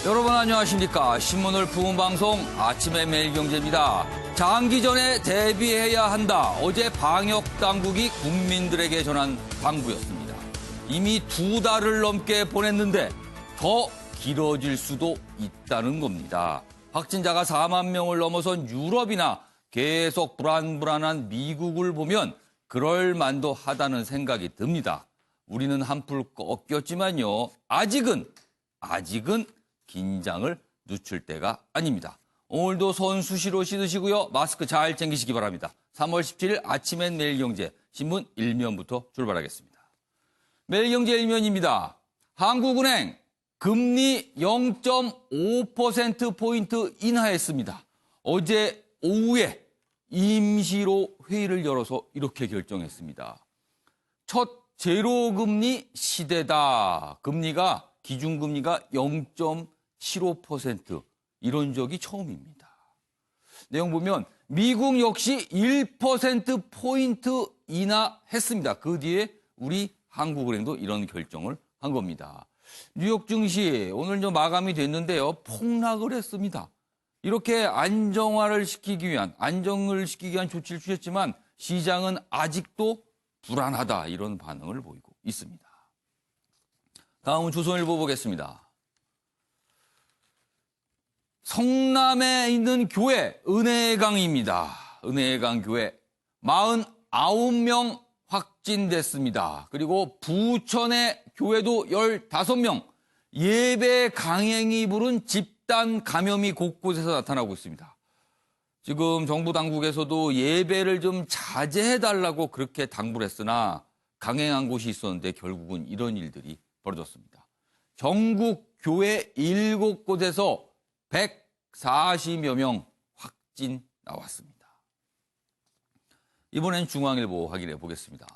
여러분 안녕하십니까. 신문을 푸는 방송 아침의 매일경제입니다. 장기전에 대비해야 한다. 어제 방역당국이 국민들에게 전한 당부였습니다. 이미 2달을 넘게 보냈는데 더 길어질 수도 있다는 겁니다. 확진자가 4만 명을 넘어선 유럽이나 계속 불안불안한 미국을 보면 그럴 만도 하다는 생각이 듭니다. 우리는 한풀 꺾였지만요. 아직은 긴장을 늦출 때가 아닙니다. 오늘도 손 수시로 씻으시고요. 마스크 잘 챙기시기 바랍니다. 3월 17일 아침엔 매일경제 신문 1면부터 출발하겠습니다. 매일경제 1면입니다. 한국은행 금리 0.5%포인트 인하했습니다. 어제 오후에 임시로 회의를 열어서 이렇게 결정했습니다. 첫 제로금리 시대다. 기준금리가 0.75% 이런 적이 처음입니다. 내용 보면 미국 역시 1%포인트 인하했습니다. 그 뒤에 우리 한국은행도 이런 결정을 한 겁니다. 뉴욕 증시 오늘 마감이 됐는데요. 폭락을 했습니다. 이렇게 안정을 시키기 위한 조치를 취했지만 시장은 아직도 불안하다 이런 반응을 보이고 있습니다. 다음은 조선일보 보겠습니다. 성남에 있는 교회 은혜강입니다. 은혜강 교회 49명 확진됐습니다. 그리고 부천의 교회도 15명 예배 강행이 부른 집단 감염이 곳곳에서 나타나고 있습니다. 지금 정부 당국에서도 예배를 좀 자제해달라고 그렇게 당부를 했으나 강행한 곳이 있었는데 결국은 이런 일들이 벌어졌습니다. 전국 교회 7곳에서 140여 명 확진 나왔습니다. 이번엔 중앙일보 확인해 보겠습니다.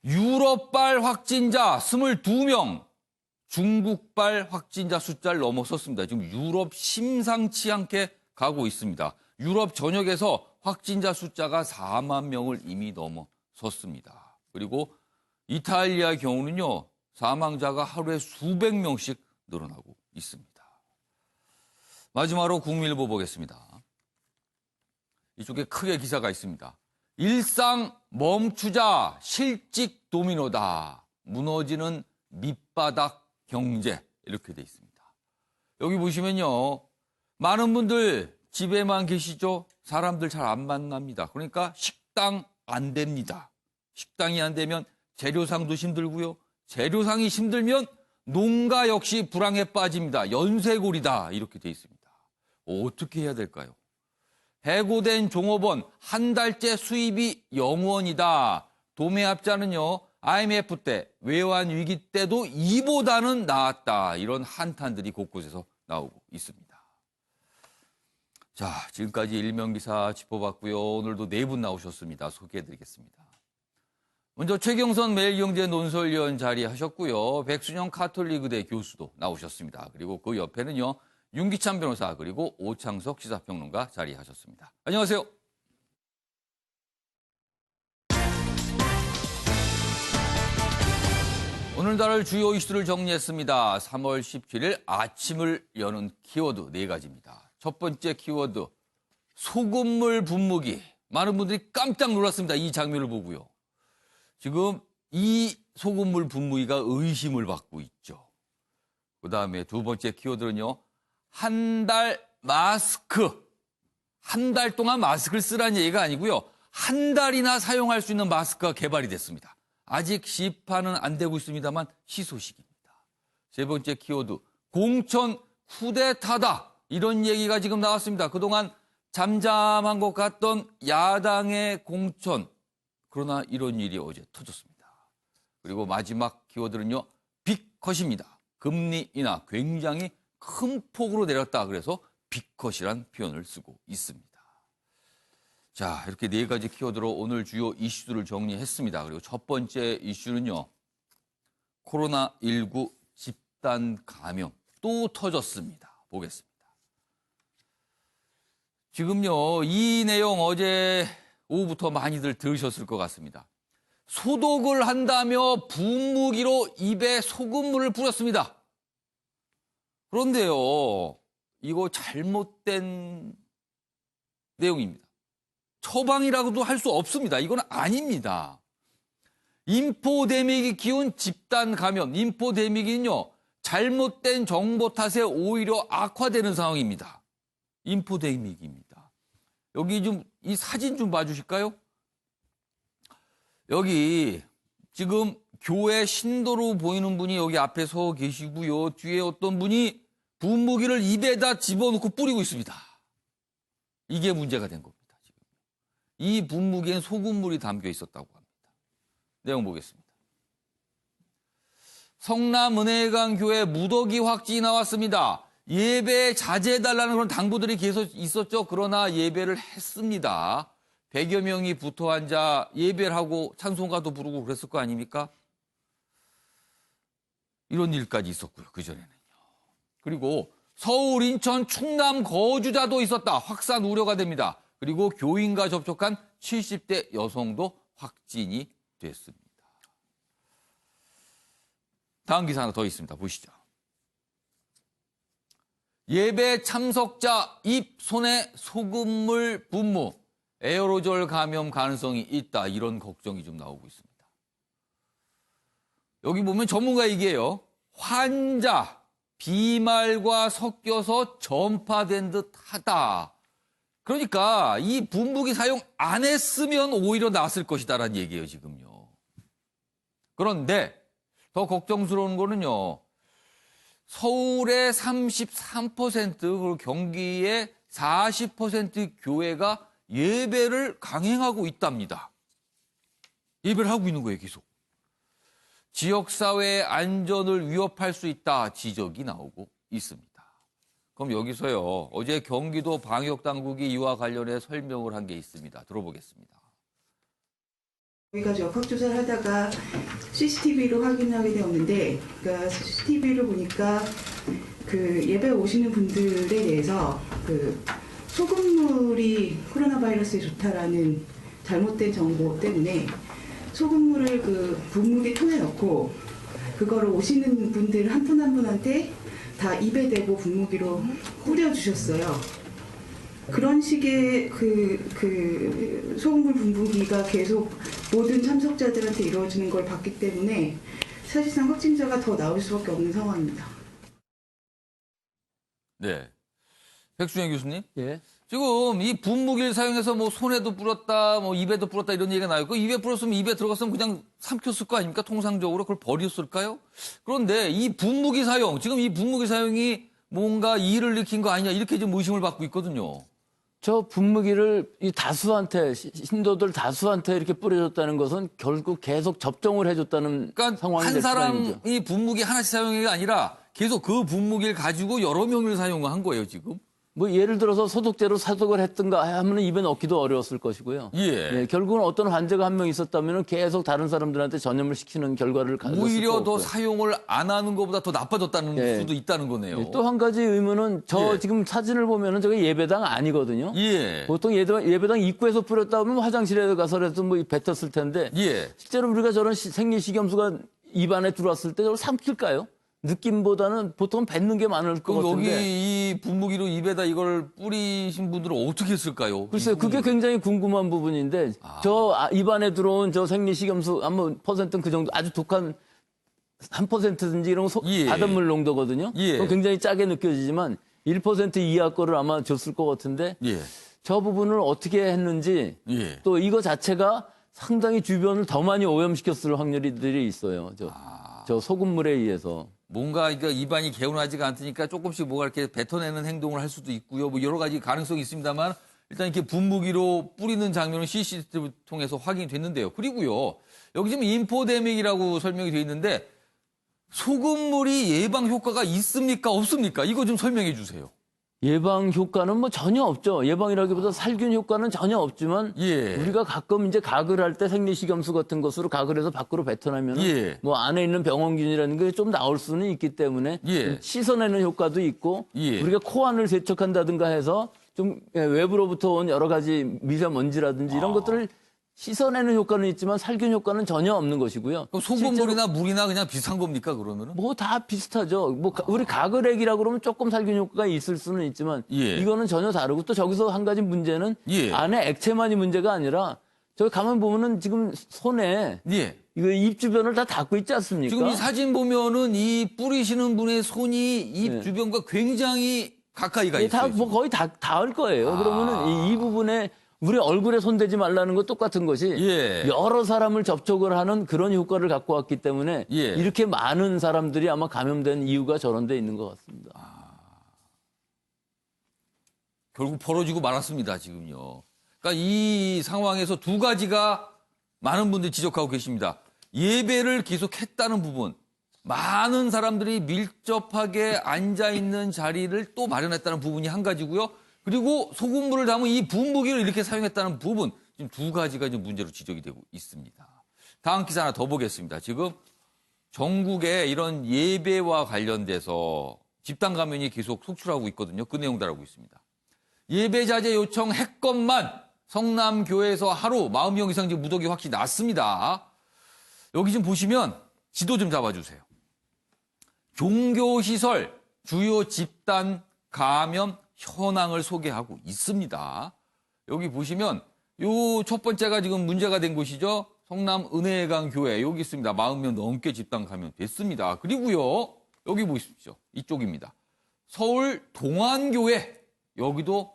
유럽발 확진자 22명, 중국발 확진자 숫자를 넘어섰습니다. 지금 유럽 심상치 않게 가고 있습니다. 유럽 전역에서 확진자 숫자가 4만 명을 이미 넘어섰습니다. 그리고 이탈리아 경우는요, 사망자가 하루에 수백 명씩 늘어나고 있습니다. 마지막으로 국민일보 보겠습니다. 이쪽에 크게 기사가 있습니다. 일상 멈추자 실직 도미노다. 무너지는 밑바닥 경제 이렇게 돼 있습니다. 여기 보시면요. 많은 분들 집에만 계시죠? 사람들 잘 안 만납니다. 그러니까 식당 안 됩니다. 식당이 안 되면 재료상도 힘들고요. 재료상이 힘들면 농가 역시 불황에 빠집니다. 연쇄골이다 이렇게 돼 있습니다. 어떻게 해야 될까요? 해고된 종업원 한 달째 수입이 0원이다. 도매업자는요. IMF 때 외환 위기 때도 이보다는 나았다. 이런 한탄들이 곳곳에서 나오고 있습니다. 자, 지금까지 일면기사 짚어봤고요. 오늘도 4분 나오셨습니다. 소개해드리겠습니다. 먼저 최경선 매일경제 논설위원 자리하셨고요. 백순영 카톨릭의대 교수도 나오셨습니다. 그리고 그 옆에는요. 윤기찬 변호사 그리고 오창석 시사평론가 자리하셨습니다. 안녕하세요. 오늘날 주요 이슈를 정리했습니다. 3월 17일 아침을 여는 키워드 4가지입니다. 첫 번째 키워드, 소금물 분무기. 많은 분들이 깜짝 놀랐습니다. 이 장면을 보고요. 지금 이 소금물 분무기가 의심을 받고 있죠. 그다음에 두 번째 키워드는요. 한 달 마스크. 한 달 동안 마스크를 쓰라는 얘기가 아니고요. 한 달이나 사용할 수 있는 마스크가 개발이 됐습니다. 아직 시판은 안 되고 있습니다만 희소식입니다. 세 번째 키워드, 공천 쿠데타다. 이런 얘기가 지금 나왔습니다. 그동안 잠잠한 것 같던 야당의 공천. 그러나 이런 일이 어제 터졌습니다. 그리고 마지막 키워드는요. 빅컷입니다. 금리 인하 굉장히 큰 폭으로 내렸다. 그래서 빅컷이란 표현을 쓰고 있습니다. 자, 이렇게 4가지 키워드로 오늘 주요 이슈들을 정리했습니다. 그리고 첫 번째 이슈는요. 코로나19 집단 감염 또 터졌습니다. 보겠습니다. 지금요. 이 내용 어제 오후부터 많이들 들으셨을 것 같습니다. 소독을 한다며 분무기로 입에 소금물을 뿌렸습니다. 그런데요, 이거 잘못된 내용입니다. 처방이라고도 할 수 없습니다. 이건 아닙니다. 인포데믹이 키운 집단 감염, 인포데믹은요, 잘못된 정보 탓에 오히려 악화되는 상황입니다. 인포데믹입니다. 여기 좀, 이 사진 좀 봐주실까요? 여기 지금 교회 신도로 보이는 분이 여기 앞에 서 계시고요. 뒤에 어떤 분이 분무기를 입에다 집어넣고 뿌리고 있습니다. 이게 문제가 된 겁니다. 지금. 이 분무기엔 소금물이 담겨 있었다고 합니다. 내용 보겠습니다. 성남은혜강 교회 무더기 확진이 나왔습니다. 예배 자제해달라는 그런 당부들이 계속 있었죠. 그러나 예배를 했습니다. 100여 명이 붙어 앉아 예배를 하고 찬송가도 부르고 그랬을 거 아닙니까? 이런 일까지 있었고요. 그전에는요. 그리고 서울, 인천, 충남 거주자도 있었다. 확산 우려가 됩니다. 그리고 교인과 접촉한 70대 여성도 확진이 됐습니다. 다음 기사 하나 더 있습니다. 보시죠. 예배 참석자 입, 손에 소금물 분무, 에어로졸 감염 가능성이 있다. 이런 걱정이 좀 나오고 있습니다. 여기 보면 전문가 얘기예요. 환자, 비말과 섞여서 전파된 듯하다. 그러니까 이 분무기 사용 안 했으면 오히려 나았을 것이다라는 얘기예요, 지금요. 그런데 더 걱정스러운 거는요. 서울의 33%, 그리고 경기의 40% 교회가 예배를 강행하고 있답니다. 예배를 하고 있는 거예요, 계속. 지역사회의 안전을 위협할 수 있다 지적이 나오고 있습니다. 그럼 여기서요, 어제 경기도 방역당국이 이와 관련해 설명을 한 게 있습니다. 들어보겠습니다. 저희가 역학조사를 하다가 CCTV로 확인하게 되었는데, 그러니까 CCTV를 보니까 그 예배 오시는 분들에 대해서 그 소금물이 코로나 바이러스에 좋다라는 잘못된 정보 때문에 소금물을 그 분무기 통에 넣고 그거를 오시는 분들 한 분 한 분한테 다 입에 대고 분무기로 뿌려주셨어요. 그런 식의 그 소금물 분무기가 계속 모든 참석자들한테 이루어지는 걸 봤기 때문에 사실상 확진자가 더 나올 수밖에 없는 상황입니다. 네. 백준영 교수님. 예. 지금 이 분무기를 사용해서 뭐 손에도 뿌렸다, 뭐 입에도 뿌렸다 이런 얘기가 나오고 입에 뿌렸으면 입에 들어갔으면 그냥 삼켰을 거 아닙니까? 통상적으로 그걸 버렸을까요? 그런데 이 분무기 사용, 지금 이 분무기 사용이 뭔가 이의를 일으킨 거 아니냐 이렇게 좀 의심을 받고 있거든요. 저 분무기를 이 다수한테 신도들 다수한테 이렇게 뿌려줬다는 것은 결국 계속 접종을 해줬다는 그러니까 상황이 한 될 사람이 수가 분무기 하나씩 사용한 게 아니라 계속 그 분무기를 가지고 여러 명을 사용한 거예요, 지금. 뭐 예를 들어서 소독제로 사독을 했든가 하면 입에 넣기도 어려웠을 것이고요. 예. 결국은 어떤 환자가 한 명 있었다면 계속 다른 사람들한테 전염을 시키는 결과를 가졌을 오히려 거고요. 더 사용을 안 하는 것보다 더 나빠졌다는 예. 수도 있다는 거네요. 또 한 가지 의문은 저 예. 지금 사진을 보면은 저게 예배당 아니거든요. 예. 보통 예배당 입구에서 뿌렸다 하면 화장실에 가서라도 뭐 뱉었을 텐데 예. 실제로 우리가 저런 생리식염수가 입안에 들어왔을 때 저걸 삼킬까요? 느낌보다는 보통 뱉는 게 많을 것 그럼 같은데. 여기 이 분무기로 입에다 이걸 뿌리신 분들은 어떻게 했을까요? 글쎄요, 그게 굉장히 궁금한 부분인데 저 입안에 들어온 저 생리식염수 한번 퍼센트는 그 정도 아주 독한 3%든지 이런 예. 바닷물 농도거든요. 예. 그건 굉장히 짜게 느껴지지만 1% 이하 거를 아마 줬을 것 같은데 예. 저 부분을 어떻게 했는지 예. 또 이거 자체가 상당히 주변을 더 많이 오염시켰을 확률이 있어요. 저 소금물에 의해서. 뭔가 그러니까 입안이 개운하지가 않으니까 조금씩 뭐가 이렇게 뱉어내는 행동을 할 수도 있고요. 뭐 여러 가지 가능성이 있습니다만 일단 이렇게 분무기로 뿌리는 장면은 CCTV 통해서 확인이 됐는데요. 그리고요. 여기 지금 인포데믹이라고 설명이 되어 있는데 소금물이 예방 효과가 있습니까? 없습니까? 이거 좀 설명해 주세요. 예방 효과는 뭐 전혀 없죠. 예방이라기보다 살균 효과는 전혀 없지만 예. 우리가 가끔 이제 가글 할 때 생리식염수 같은 것으로 가글해서 밖으로 뱉어내면 예. 뭐 안에 있는 병원균이라는 게 좀 나올 수는 있기 때문에 예. 씻어내는 효과도 있고 예. 우리가 코안을 세척한다든가 해서 좀 외부로부터 온 여러 가지 미세먼지라든지 이런 것들을 씻어내는 효과는 있지만 살균 효과는 전혀 없는 것이고요. 그럼 소금물이나 물이나 그냥 비슷한 겁니까, 그러면은? 뭐 다 비슷하죠. 뭐 우리 가글액이라 그러면 조금 살균 효과가 있을 수는 있지만 예. 이거는 전혀 다르고 또 저기서 한 가지 문제는 예. 안에 액체만이 문제가 아니라 저기 가만 보면은 지금 손에 예. 이거 입 주변을 다 닦고 있지 않습니까? 지금 이 사진 보면은 이 뿌리시는 분의 손이 입 네. 주변과 굉장히 가까이가 예, 있어요. 다 뭐 거의 다 닿을 거예요. 아. 그러면은 이 부분에 우리 얼굴에 손대지 말라는 거 똑같은 것이 예. 여러 사람을 접촉을 하는 그런 효과를 갖고 왔기 때문에 예. 이렇게 많은 사람들이 아마 감염된 이유가 저런 데 있는 것 같습니다. 결국 벌어지고 말았습니다, 지금요. 그러니까 이 상황에서 두 가지가 많은 분들이 지적하고 계십니다. 예배를 계속했다는 부분, 많은 사람들이 밀접하게 앉아있는 자리를 또 마련했다는 부분이 한 가지고요. 그리고 소금물을 담은 이 분무기를 이렇게 사용했다는 부분, 지금 두 가지가 지금 문제로 지적이 되고 있습니다. 다음 기사 하나 더 보겠습니다. 지금 전국에 이런 예배와 관련돼서 집단 감염이 계속 속출하고 있거든요. 그 내용 다루고 있습니다. 예배 자제 요청 했건만 성남교회에서 하루 40명 이상 지금 무더기 확진이 났습니다. 여기 좀 보시면 지도 좀 잡아주세요. 종교시설 주요 집단 감염 현황을 소개하고 있습니다. 여기 보시면 요 첫 번째가 지금 문제가 된 곳이죠. 성남 은혜강 교회 여기 있습니다. 40명 넘게 집단 감염됐습니다. 그리고요 여기 보십시오. 이쪽입니다. 서울 동안교회 여기도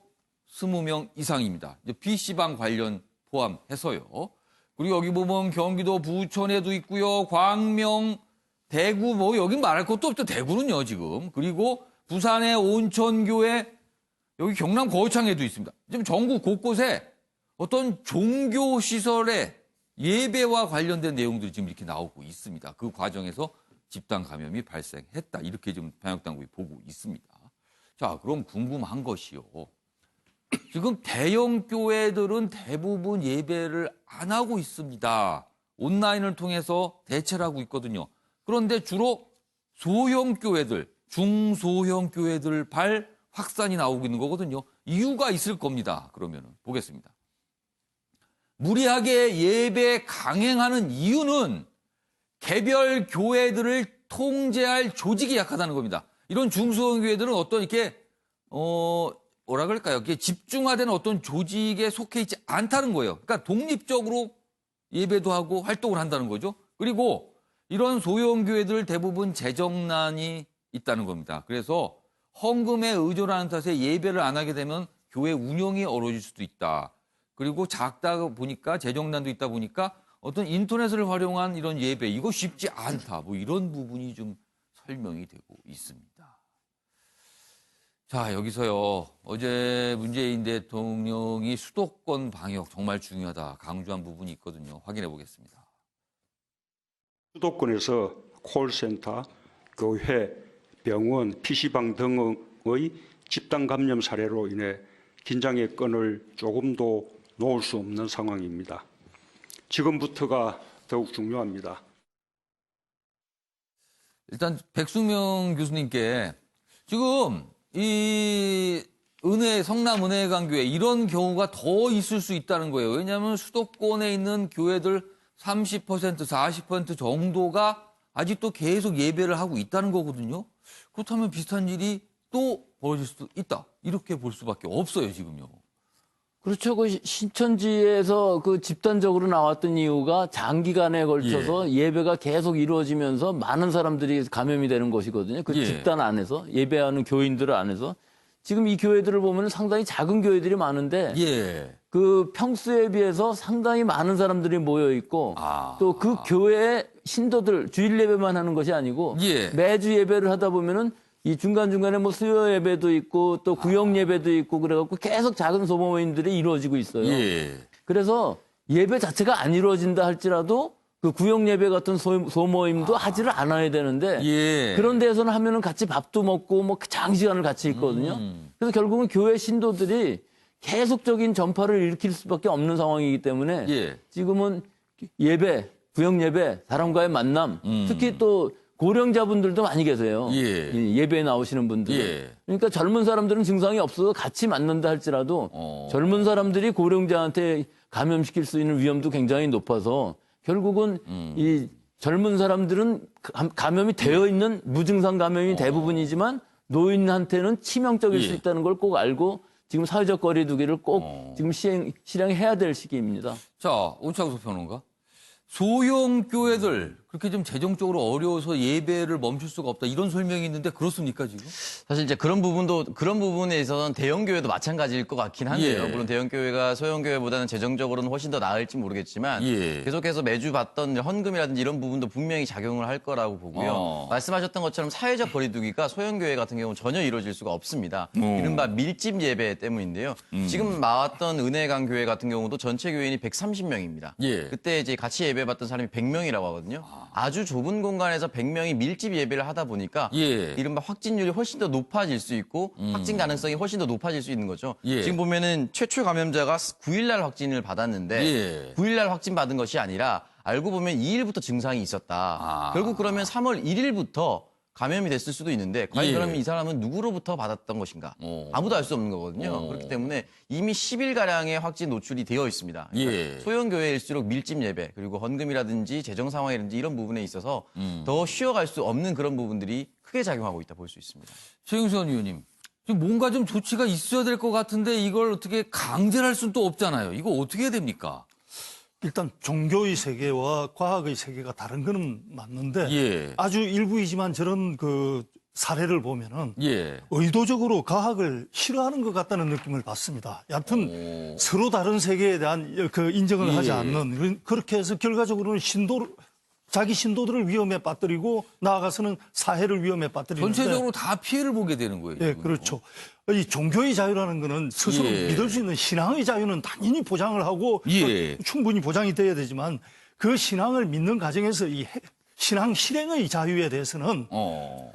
20명 이상입니다. 이제 PC방 관련 포함해서요. 그리고 여기 보면 경기도 부천에도 있고요. 광명, 대구 뭐 여기 말할 것도 없죠. 대구는요 지금. 그리고 부산의 온천교회 여기 경남 거창에도 있습니다. 지금 전국 곳곳에 어떤 종교시설의 예배와 관련된 내용들이 지금 이렇게 나오고 있습니다. 그 과정에서 집단 감염이 발생했다. 이렇게 지금 방역당국이 보고 있습니다. 자, 그럼 궁금한 것이요. 지금 대형 교회들은 대부분 예배를 안 하고 있습니다. 온라인을 통해서 대체를 하고 있거든요. 그런데 주로 소형 교회들, 중소형 교회들 확산이 나오고 있는 거거든요. 이유가 있을 겁니다. 그러면은 보겠습니다. 무리하게 예배 강행하는 이유는 개별 교회들을 통제할 조직이 약하다는 겁니다. 이런 중소형 교회들은 어떤 이렇게 뭐라 그럴까요? 이렇게 집중화된 어떤 조직에 속해 있지 않다는 거예요. 그러니까 독립적으로 예배도 하고 활동을 한다는 거죠. 그리고 이런 소형 교회들 대부분 재정난이 있다는 겁니다. 그래서 헌금에 의존하는 탓에 예배를 안 하게 되면 교회 운영이 어려질 수도 있다. 그리고 작다 보니까 재정난도 있다 보니까 어떤 인터넷을 활용한 이런 예배 이거 쉽지 않다. 뭐 이런 부분이 좀 설명이 되고 있습니다. 자, 여기서요. 어제 문재인 대통령이 수도권 방역 정말 중요하다 강조한 부분이 있거든요. 확인해 보겠습니다. 수도권에서 콜센터, 교회, 병원, PC방 등의 집단 감염 사례로 인해 긴장의 끈을 조금도 놓을 수 없는 상황입니다. 지금부터가 더욱 중요합니다. 일단 백승명 교수님께 지금 이 성남 은혜강교회 이런 경우가 더 있을 수 있다는 거예요. 왜냐하면 수도권에 있는 교회들 30%, 40% 정도가 아직도 계속 예배를 하고 있다는 거거든요. 그렇다면 비슷한 일이 또 벌어질 수도 있다. 이렇게 볼 수밖에 없어요, 지금요. 그렇죠. 그 신천지에서 그 집단적으로 나왔던 이유가 장기간에 걸쳐서 예배가 계속 이루어지면서 많은 사람들이 감염이 되는 것이거든요. 그 집단 안에서 예배하는 교인들 안에서 지금 이 교회들을 보면 상당히 작은 교회들이 많은데 그 평소에 비해서 상당히 많은 사람들이 모여 있고 또 그 교회의 신도들 주일 예배만 하는 것이 아니고 매주 예배를 하다 보면은 이 중간중간에 뭐 수요 예배도 있고 또 구역 예배도 있고 그래갖고 계속 작은 소모임들이 이루어지고 있어요. 그래서 예배 자체가 안 이루어진다 할지라도 그 구역 예배 같은 소모임도 하지를 않아야 되는데 그런 데에서는 하면은 같이 밥도 먹고 뭐 장시간을 같이 있거든요. 그래서 결국은 교회 신도들이 계속적인 전파를 일으킬 수밖에 없는 상황이기 때문에 지금은 예배, 구역 예배, 사람과의 만남, 특히 또 고령자분들도 많이 계세요. 예. 이 예배에 나오시는 분들. 예. 그러니까 젊은 사람들은 증상이 없어서 같이 맞는다 할지라도 젊은 사람들이 고령자한테 감염시킬 수 있는 위험도 굉장히 높아서 결국은 이 젊은 사람들은 감염이 되어 있는 무증상 감염이 대부분이지만 노인한테는 치명적일 수 예. 있다는 걸 꼭 알고 지금 사회적 거리두기를 꼭 지금 실행해야 될 시기입니다. 자, 온창석 평론가. 소형 교회들 그렇게 좀 재정적으로 어려워서 예배를 멈출 수가 없다 이런 설명이 있는데 그렇습니까 지금? 사실 이제 그런 부분에 있어서는 대형 교회도 마찬가지일 것 같긴 한데요. 예. 물론 대형 교회가 소형 교회보다는 재정적으로는 훨씬 더 나을지 모르겠지만 예. 계속해서 매주 받던 헌금이라든지 이런 부분도 분명히 작용을 할 거라고 보고요. 말씀하셨던 것처럼 사회적 거리두기가 소형 교회 같은 경우는 전혀 이루어질 수가 없습니다. 이른바 밀집 예배 때문인데요. 지금 나왔던 은혜강 교회 같은 경우도 전체 교인이 130명입니다. 예. 그때 이제 같이 예배 받던 사람이 100명이라고 하거든요. 아주 좁은 공간에서 100명이 밀집 예배를 하다 보니까 예. 이른바 확진율이 훨씬 더 높아질 수 있고 확진 가능성이 훨씬 더 높아질 수 있는 거죠. 예. 지금 보면은 최초 감염자가 9일날 확진을 받았는데 예. 9일날 확진 받은 것이 아니라 알고 보면 2일부터 증상이 있었다. 결국 그러면 3월 1일부터 감염이 됐을 수도 있는데 과연 예. 그러면 이 사람은 누구로부터 받았던 것인가? 아무도 알 수 없는 거거든요. 그렇기 때문에 이미 10일가량의 확진 노출이 되어 있습니다. 그러니까 예. 소형 교회일수록 밀집 예배 그리고 헌금이라든지 재정 상황이라든지 이런 부분에 있어서 더 쉬어갈 수 없는 그런 부분들이 크게 작용하고 있다 볼 수 있습니다. 최영선 의원님. 지금 뭔가 좀 조치가 있어야 될 것 같은데 이걸 어떻게 강제를 할 수는 또 없잖아요. 이거 어떻게 해야 됩니까? 일단 종교의 세계와 과학의 세계가 다른 거는 맞는데 예. 아주 일부이지만 저런 그 사례를 보면은 예. 의도적으로 과학을 싫어하는 것 같다는 느낌을 받습니다. 얕은 서로 다른 세계에 대한 그 인정을 예. 하지 않는 그렇게 해서 결과적으로는 자기 신도들을 위험에 빠뜨리고 나아가서는 사회를 위험에 빠뜨리는데 전체적으로 다 피해를 보게 되는 거예요. 예, 지금요. 그렇죠. 이 종교의 자유라는 거는 스스로 예. 믿을 수 있는 신앙의 자유는 당연히 보장을 하고 예. 충분히 보장이 돼야 되지만 그 신앙을 믿는 과정에서 이 신앙 실행의 자유에 대해서는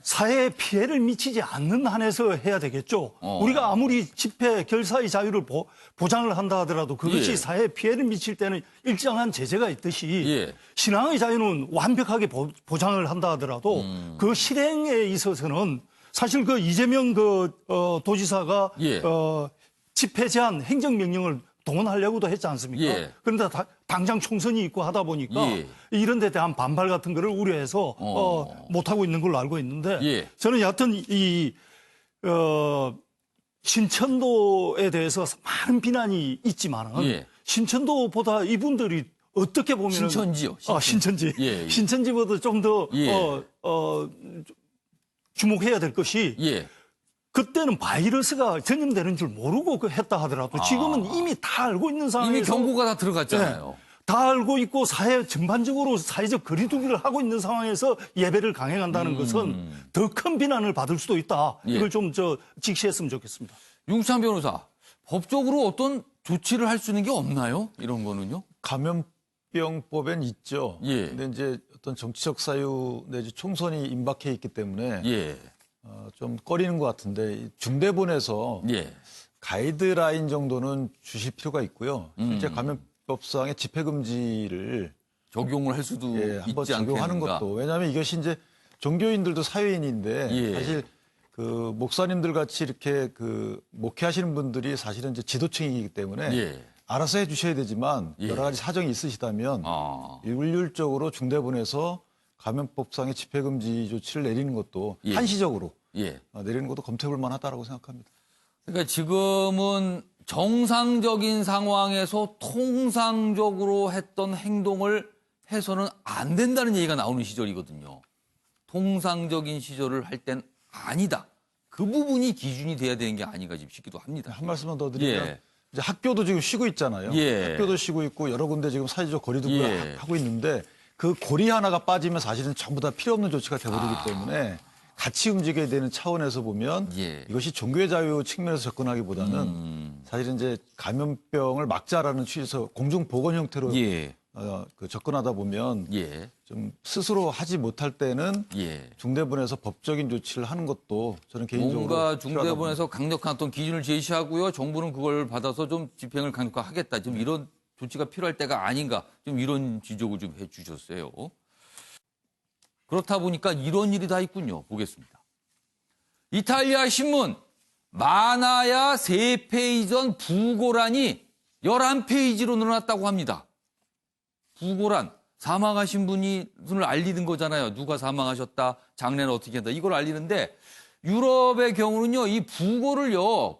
사회에 피해를 미치지 않는 한에서 해야 되겠죠. 우리가 아무리 집회 결사의 자유를 보장을 한다 하더라도 그것이 예. 사회에 피해를 미칠 때는 일정한 제재가 있듯이 예. 신앙의 자유는 완벽하게 보장을 한다 하더라도 그 실행에 있어서는 사실 그 이재명 도지사가 예. 집회 제한 행정명령을 동원하려고도 했지 않습니까? 예. 그런데 당장 총선이 있고 하다 보니까 예. 이런 데 대한 반발 같은 거를 우려해서 못하고 있는 걸로 알고 있는데 예. 저는 여하튼 신천도에 대해서 많은 비난이 있지만은 예. 신천도보다 이분들이 어떻게 보면 신천지요. 신천지. 예, 예. 신천지보다 좀 더 예. 주목해야 될 것이 예. 그때는 바이러스가 전염되는 줄 모르고 했다 하더라도 지금은 이미 다 알고 있는 상황에서 이미 경고가 다 들어갔잖아요. 다 알고 있고 사회 전반적으로 사회적 거리두기를 하고 있는 상황에서 예배를 강행한다는 것은 더 큰 비난을 받을 수도 있다. 예. 이걸 좀 직시했으면 좋겠습니다. 윤창 변호사, 법적으로 어떤 조치를 할 수 있는 게 없나요? 이런 거는요? 감염병법엔 있죠. 예. 근데 이제 어떤 정치적 사유 내지 총선이 임박해 있기 때문에 예. 좀 꺼리는 것 같은데 이 중대본에서 예. 가이드라인 정도는 주실 필요가 있고요. 실제 감염법상의 집회금지를 적용을 할 수도 한번 있지 적용하는 않겠는가? 것도 왜냐하면 이것이 이제 종교인들도 사회인인데 예. 사실 그 목사님들 같이 이렇게 그 목회하시는 분들이 사실은 이제 지도층이기 때문에 예. 알아서 해주셔야 되지만 예. 여러 가지 사정이 있으시다면 일률적으로 중대본에서 감염법상의 집회금지 조치를 내리는 것도 예. 한시적으로 예. 내리는 것도 검토해볼 만하다라고 생각합니다. 그러니까 지금은 정상적인 상황에서 통상적으로 했던 행동을 해서는 안 된다는 얘기가 나오는 시절이거든요. 통상적인 시절을 할 땐 아니다. 그 부분이 기준이 돼야 되는 게 아닌가 싶기도 합니다. 한 말씀만 더 드리면 예. 이제 학교도 지금 쉬고 있잖아요. 예. 학교도 쉬고 있고 여러 군데 지금 사회적 거리두기를 예. 하고 있는데 그 고리 하나가 빠지면 사실은 전부 다 필요 없는 조치가 돼버리기 때문에 같이 움직여야 되는 차원에서 보면 예. 이것이 종교의 자유 측면에서 접근하기보다는 사실은 이제 감염병을 막자라는 취지에서 공중보건 형태로 예. 접근하다 보면 예. 좀 스스로 하지 못할 때는 예. 중대본에서 법적인 조치를 하는 것도 저는 개인적으로 뭔가 필요하다고 중대본에서 강력한 어떤 기준을 제시하고요. 정부는 그걸 받아서 좀 집행을 강력화하겠다. 좀 이런 조치가 필요할 때가 아닌가. 좀 이런 지적을 좀 해 주셨어요. 그렇다 보니까 이런 일이 다 있군요. 보겠습니다. 이탈리아 신문 많아야 3페이지 전 부고란이 11페이지로 늘어났다고 합니다. 부고란, 사망하신 분을 알리는 거잖아요. 누가 사망하셨다, 장례는 어떻게 한다, 이걸 알리는데 유럽의 경우는요, 이 부고를요,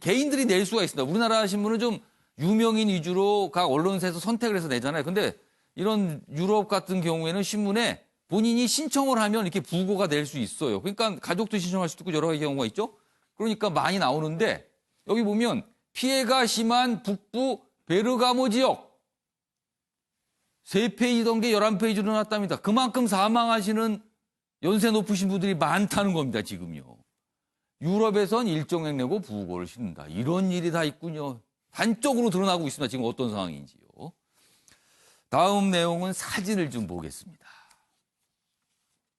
개인들이 낼 수가 있습니다. 우리나라 신문은 좀 유명인 위주로 각 언론사에서 선택을 해서 내잖아요. 근데 이런 유럽 같은 경우에는 신문에 본인이 신청을 하면 이렇게 부고가 낼 수 있어요. 그러니까 가족도 신청할 수도 있고 여러 가지 경우가 있죠. 그러니까 많이 나오는데 여기 보면 피해가 심한 북부 베르가모 지역 3페이지던 게 11페이지로 났답니다. 그만큼 사망하시는 연세 높으신 분들이 많다는 겁니다, 지금요. 유럽에선 일정액 내고 부고를 싣는다. 이런 일이 다 있군요. 단적으로 드러나고 있습니다. 지금 어떤 상황인지요. 다음 내용은 사진을 좀 보겠습니다.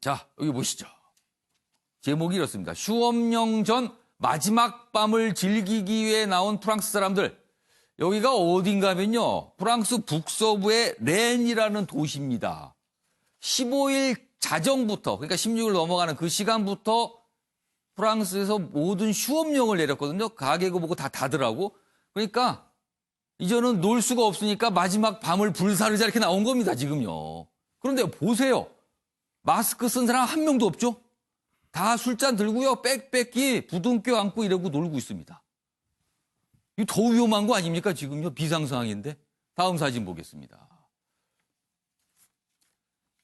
자, 여기 보시죠. 제목이 이렇습니다. 슈엄령 전 마지막 밤을 즐기기 위해 나온 프랑스 사람들. 여기가 어딘가면요. 프랑스 북서부의 렌이라는 도시입니다. 15일 자정부터, 그러니까 16일 넘어가는 그 시간부터 프랑스에서 모든 슈엄령을 내렸거든요. 가게고 뭐고 다 닫으라고. 그러니까 이제는 놀 수가 없으니까 마지막 밤을 불사르자 이렇게 나온 겁니다, 지금요. 그런데 보세요. 마스크 쓴 사람 한 명도 없죠? 다 술잔 들고요. 빽빽히 부둥켜 안고 이러고 놀고 있습니다. 이거 더 위험한 거 아닙니까, 지금요? 비상상황인데. 다음 사진 보겠습니다.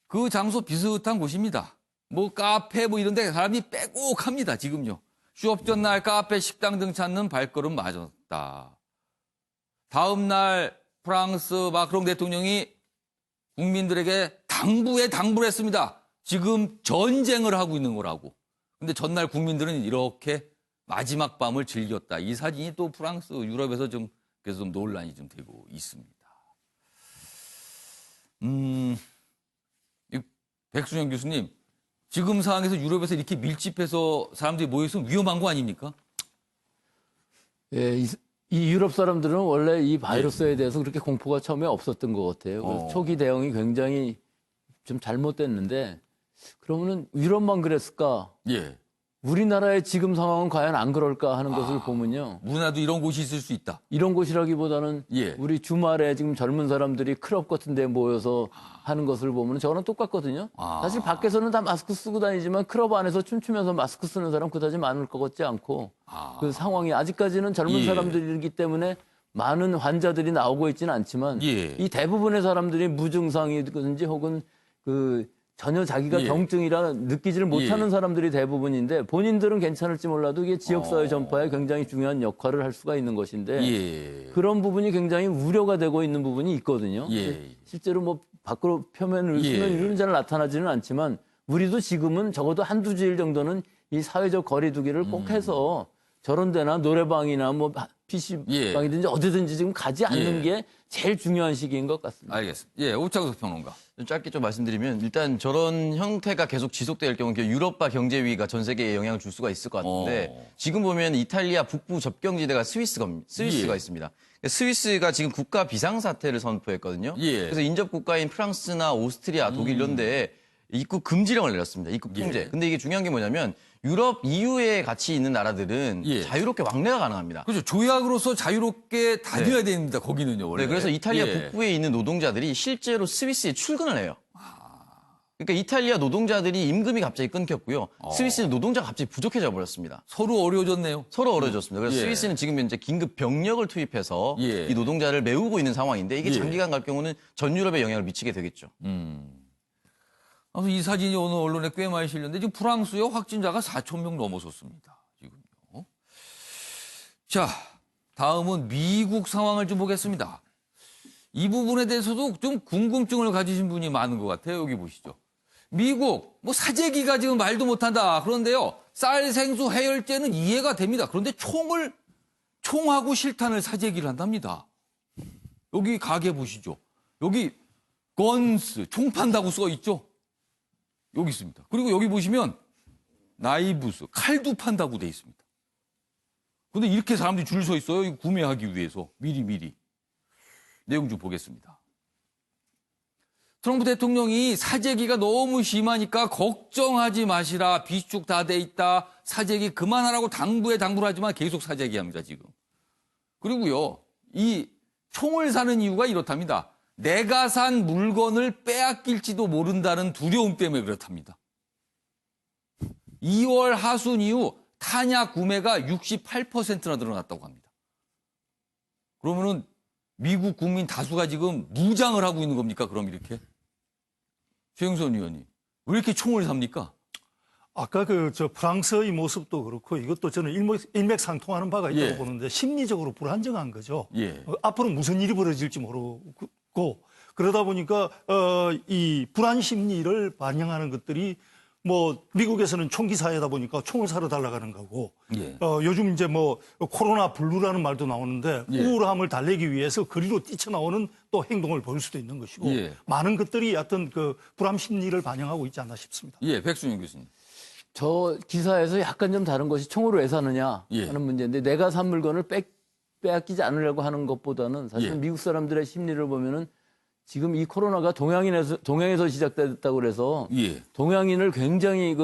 그 장소 비슷한 곳입니다. 뭐 카페 뭐 이런 데 사람이 빼곡합니다, 지금요. 휴업 전날 카페, 식당 등 찾는 발걸음 맞았다. 다음 날 프랑스 마크롱 대통령이 국민들에게 당부를 했습니다. 지금 전쟁을 하고 있는 거라고. 근데 전날 국민들은 이렇게 마지막 밤을 즐겼다. 이 사진이 또 프랑스, 유럽에서 좀 그래서 좀 논란이 좀 되고 있습니다. 백순영 교수님, 지금 상황에서 유럽에서 이렇게 밀집해서 사람들이 모여있으면 위험한 거 아닙니까? 예, 이 유럽 사람들은 원래 이 바이러스에 대해서 그렇게 공포가 처음에 없었던 것 같아요. 그래서 초기 대응이 굉장히 좀 잘못됐는데, 그러면은 유럽만 그랬을까? 예. 우리나라의 지금 상황은 과연 안 그럴까 하는 것을 보면요. 우리나라도 이런 곳이 있을 수 있다. 이런 곳이라기보다는 예. 우리 주말에 지금 젊은 사람들이 클럽 같은 데 모여서 하는 것을 보면 저는 똑같거든요. 사실 밖에서는 다 마스크 쓰고 다니지만 클럽 안에서 춤추면서 마스크 쓰는 사람 그다지 많을 것 같지 않고 그 상황이 아직까지는 젊은 예. 사람들이기 때문에 많은 환자들이 나오고 있지는 않지만 예. 이 대부분의 사람들이 무증상이든지 혹은 그 전혀 자기가 예. 병증이라 느끼지를 못하는 사람들이 대부분인데 본인들은 괜찮을지 몰라도 이게 지역사회 전파에 굉장히 중요한 역할을 할 수가 있는 것인데 예. 그런 부분이 굉장히 우려가 되고 있는 부분이 있거든요. 예. 실제로 뭐 밖으로 표면을 예. 쓰면 이런 잘 나타나지는 않지만 우리도 지금은 적어도 한두 주일 정도는 이 사회적 거리두기를 꼭 해서 저런 데나 노래방이나 뭐 PC방이든지 어디든지 지금 가지 않는 게 제일 중요한 시기인 것 같습니다. 알겠습니다. 예, 오창석 평론가. 짧게 좀 말씀드리면 일단 저런 형태가 계속 지속될 경우 유럽과 경제 위기가 전 세계에 영향을 줄 수가 있을 것 같은데 지금 보면 이탈리아 북부 접경지대가 스위스가 있습니다. 스위스가 지금 국가 비상사태를 선포했거든요. 예. 그래서 인접 국가인 프랑스나 오스트리아, 독일 이런 데에 입국 금지령을 내렸습니다. 입국 통제. 근데 이게 중요한 게 뭐냐면 유럽 EU에 같이 있는 나라들은 자유롭게 왕래가 가능합니다. 그렇죠. 조약으로서 자유롭게 다녀야 됩니다. 거기는요, 원래. 네, 그래서 이탈리아 북부에 있는 노동자들이 실제로 스위스에 출근을 해요. 그러니까 이탈리아 노동자들이 임금이 갑자기 끊겼고요. 스위스는 노동자가 갑자기 부족해져 버렸습니다. 서로 어려워졌네요. 서로 어려워졌습니다. 그래서 스위스는 지금 현재 긴급 병력을 투입해서 이 노동자를 메우고 있는 상황인데 이게 장기간 갈 경우는 전 유럽에 영향을 미치게 되겠죠. 그래서 이 사진이 오늘 언론에 꽤 많이 실렸는데 지금 프랑스요 확진자가 4,000명 넘어섰습니다. 지금요. 자, 다음은 미국 상황을 좀 보겠습니다. 이 부분에 대해서도 좀 궁금증을 가지신 분이 많은 것 같아요. 여기 보시죠. 미국 뭐 사재기가 지금 말도 못한다. 그런데요, 쌀, 생수, 해열제는 이해가 됩니다. 그런데 총하고 실탄을 사재기를 한답니다. 여기 가게 보시죠. 여기 건스 총 판다고 써 있죠. 여기 있습니다. 그리고 여기 보시면 나이브스 칼도 판다고 돼 있습니다. 근데 이렇게 사람들이 줄 서 있어요. 이거 구매하기 위해서 미리. 내용 좀 보겠습니다. 트럼프 대통령이 사재기가 너무 심하니까 걱정하지 마시라. 비축 다 돼 있다. 사재기 그만하라고 당부를 하지만 계속 사재기합니다, 지금. 그리고요, 이 총을 사는 이유가 이렇답니다. 내가 산 물건을 빼앗길지도 모른다는 두려움 때문에 그렇답니다. 2월 하순 이후 탄약 구매가 68%나 늘어났다고 합니다. 그러면은 미국 국민 다수가 지금 무장을 하고 있는 겁니까? 그럼 이렇게? 최영선 의원님, 왜 이렇게 총을 삽니까? 아까 프랑스의 모습도 그렇고 이것도 저는 일맥상통하는 바가 있다고 예. 보는데 심리적으로 불안정한 거죠. 예. 앞으로 무슨 일이 벌어질지 모르고 그러다 보니까 이 불안 심리를 반영하는 것들이 뭐 미국에서는 총기 사회다 보니까 총을 사러 달라가는 거고 예. 요즘 이제 뭐 코로나 블루라는 말도 나오는데 예. 우울함을 달래기 위해서 거리로 뛰쳐나오는 또 행동을 보일 수도 있는 것이고 예. 많은 것들이 어떤 불안 심리를 반영하고 있지 않나 싶습니다. 예, 백순영 교수님. 저 기사에서 약간 좀 다른 것이 총으로 왜 사느냐 예. 하는 문제인데 내가 산 물건을 빼앗기지 않으려고 하는 것보다는 사실 예. 미국 사람들의 심리를 보면은 지금 이 코로나가 동양에서 시작됐다고 그래서 예. 동양인을 굉장히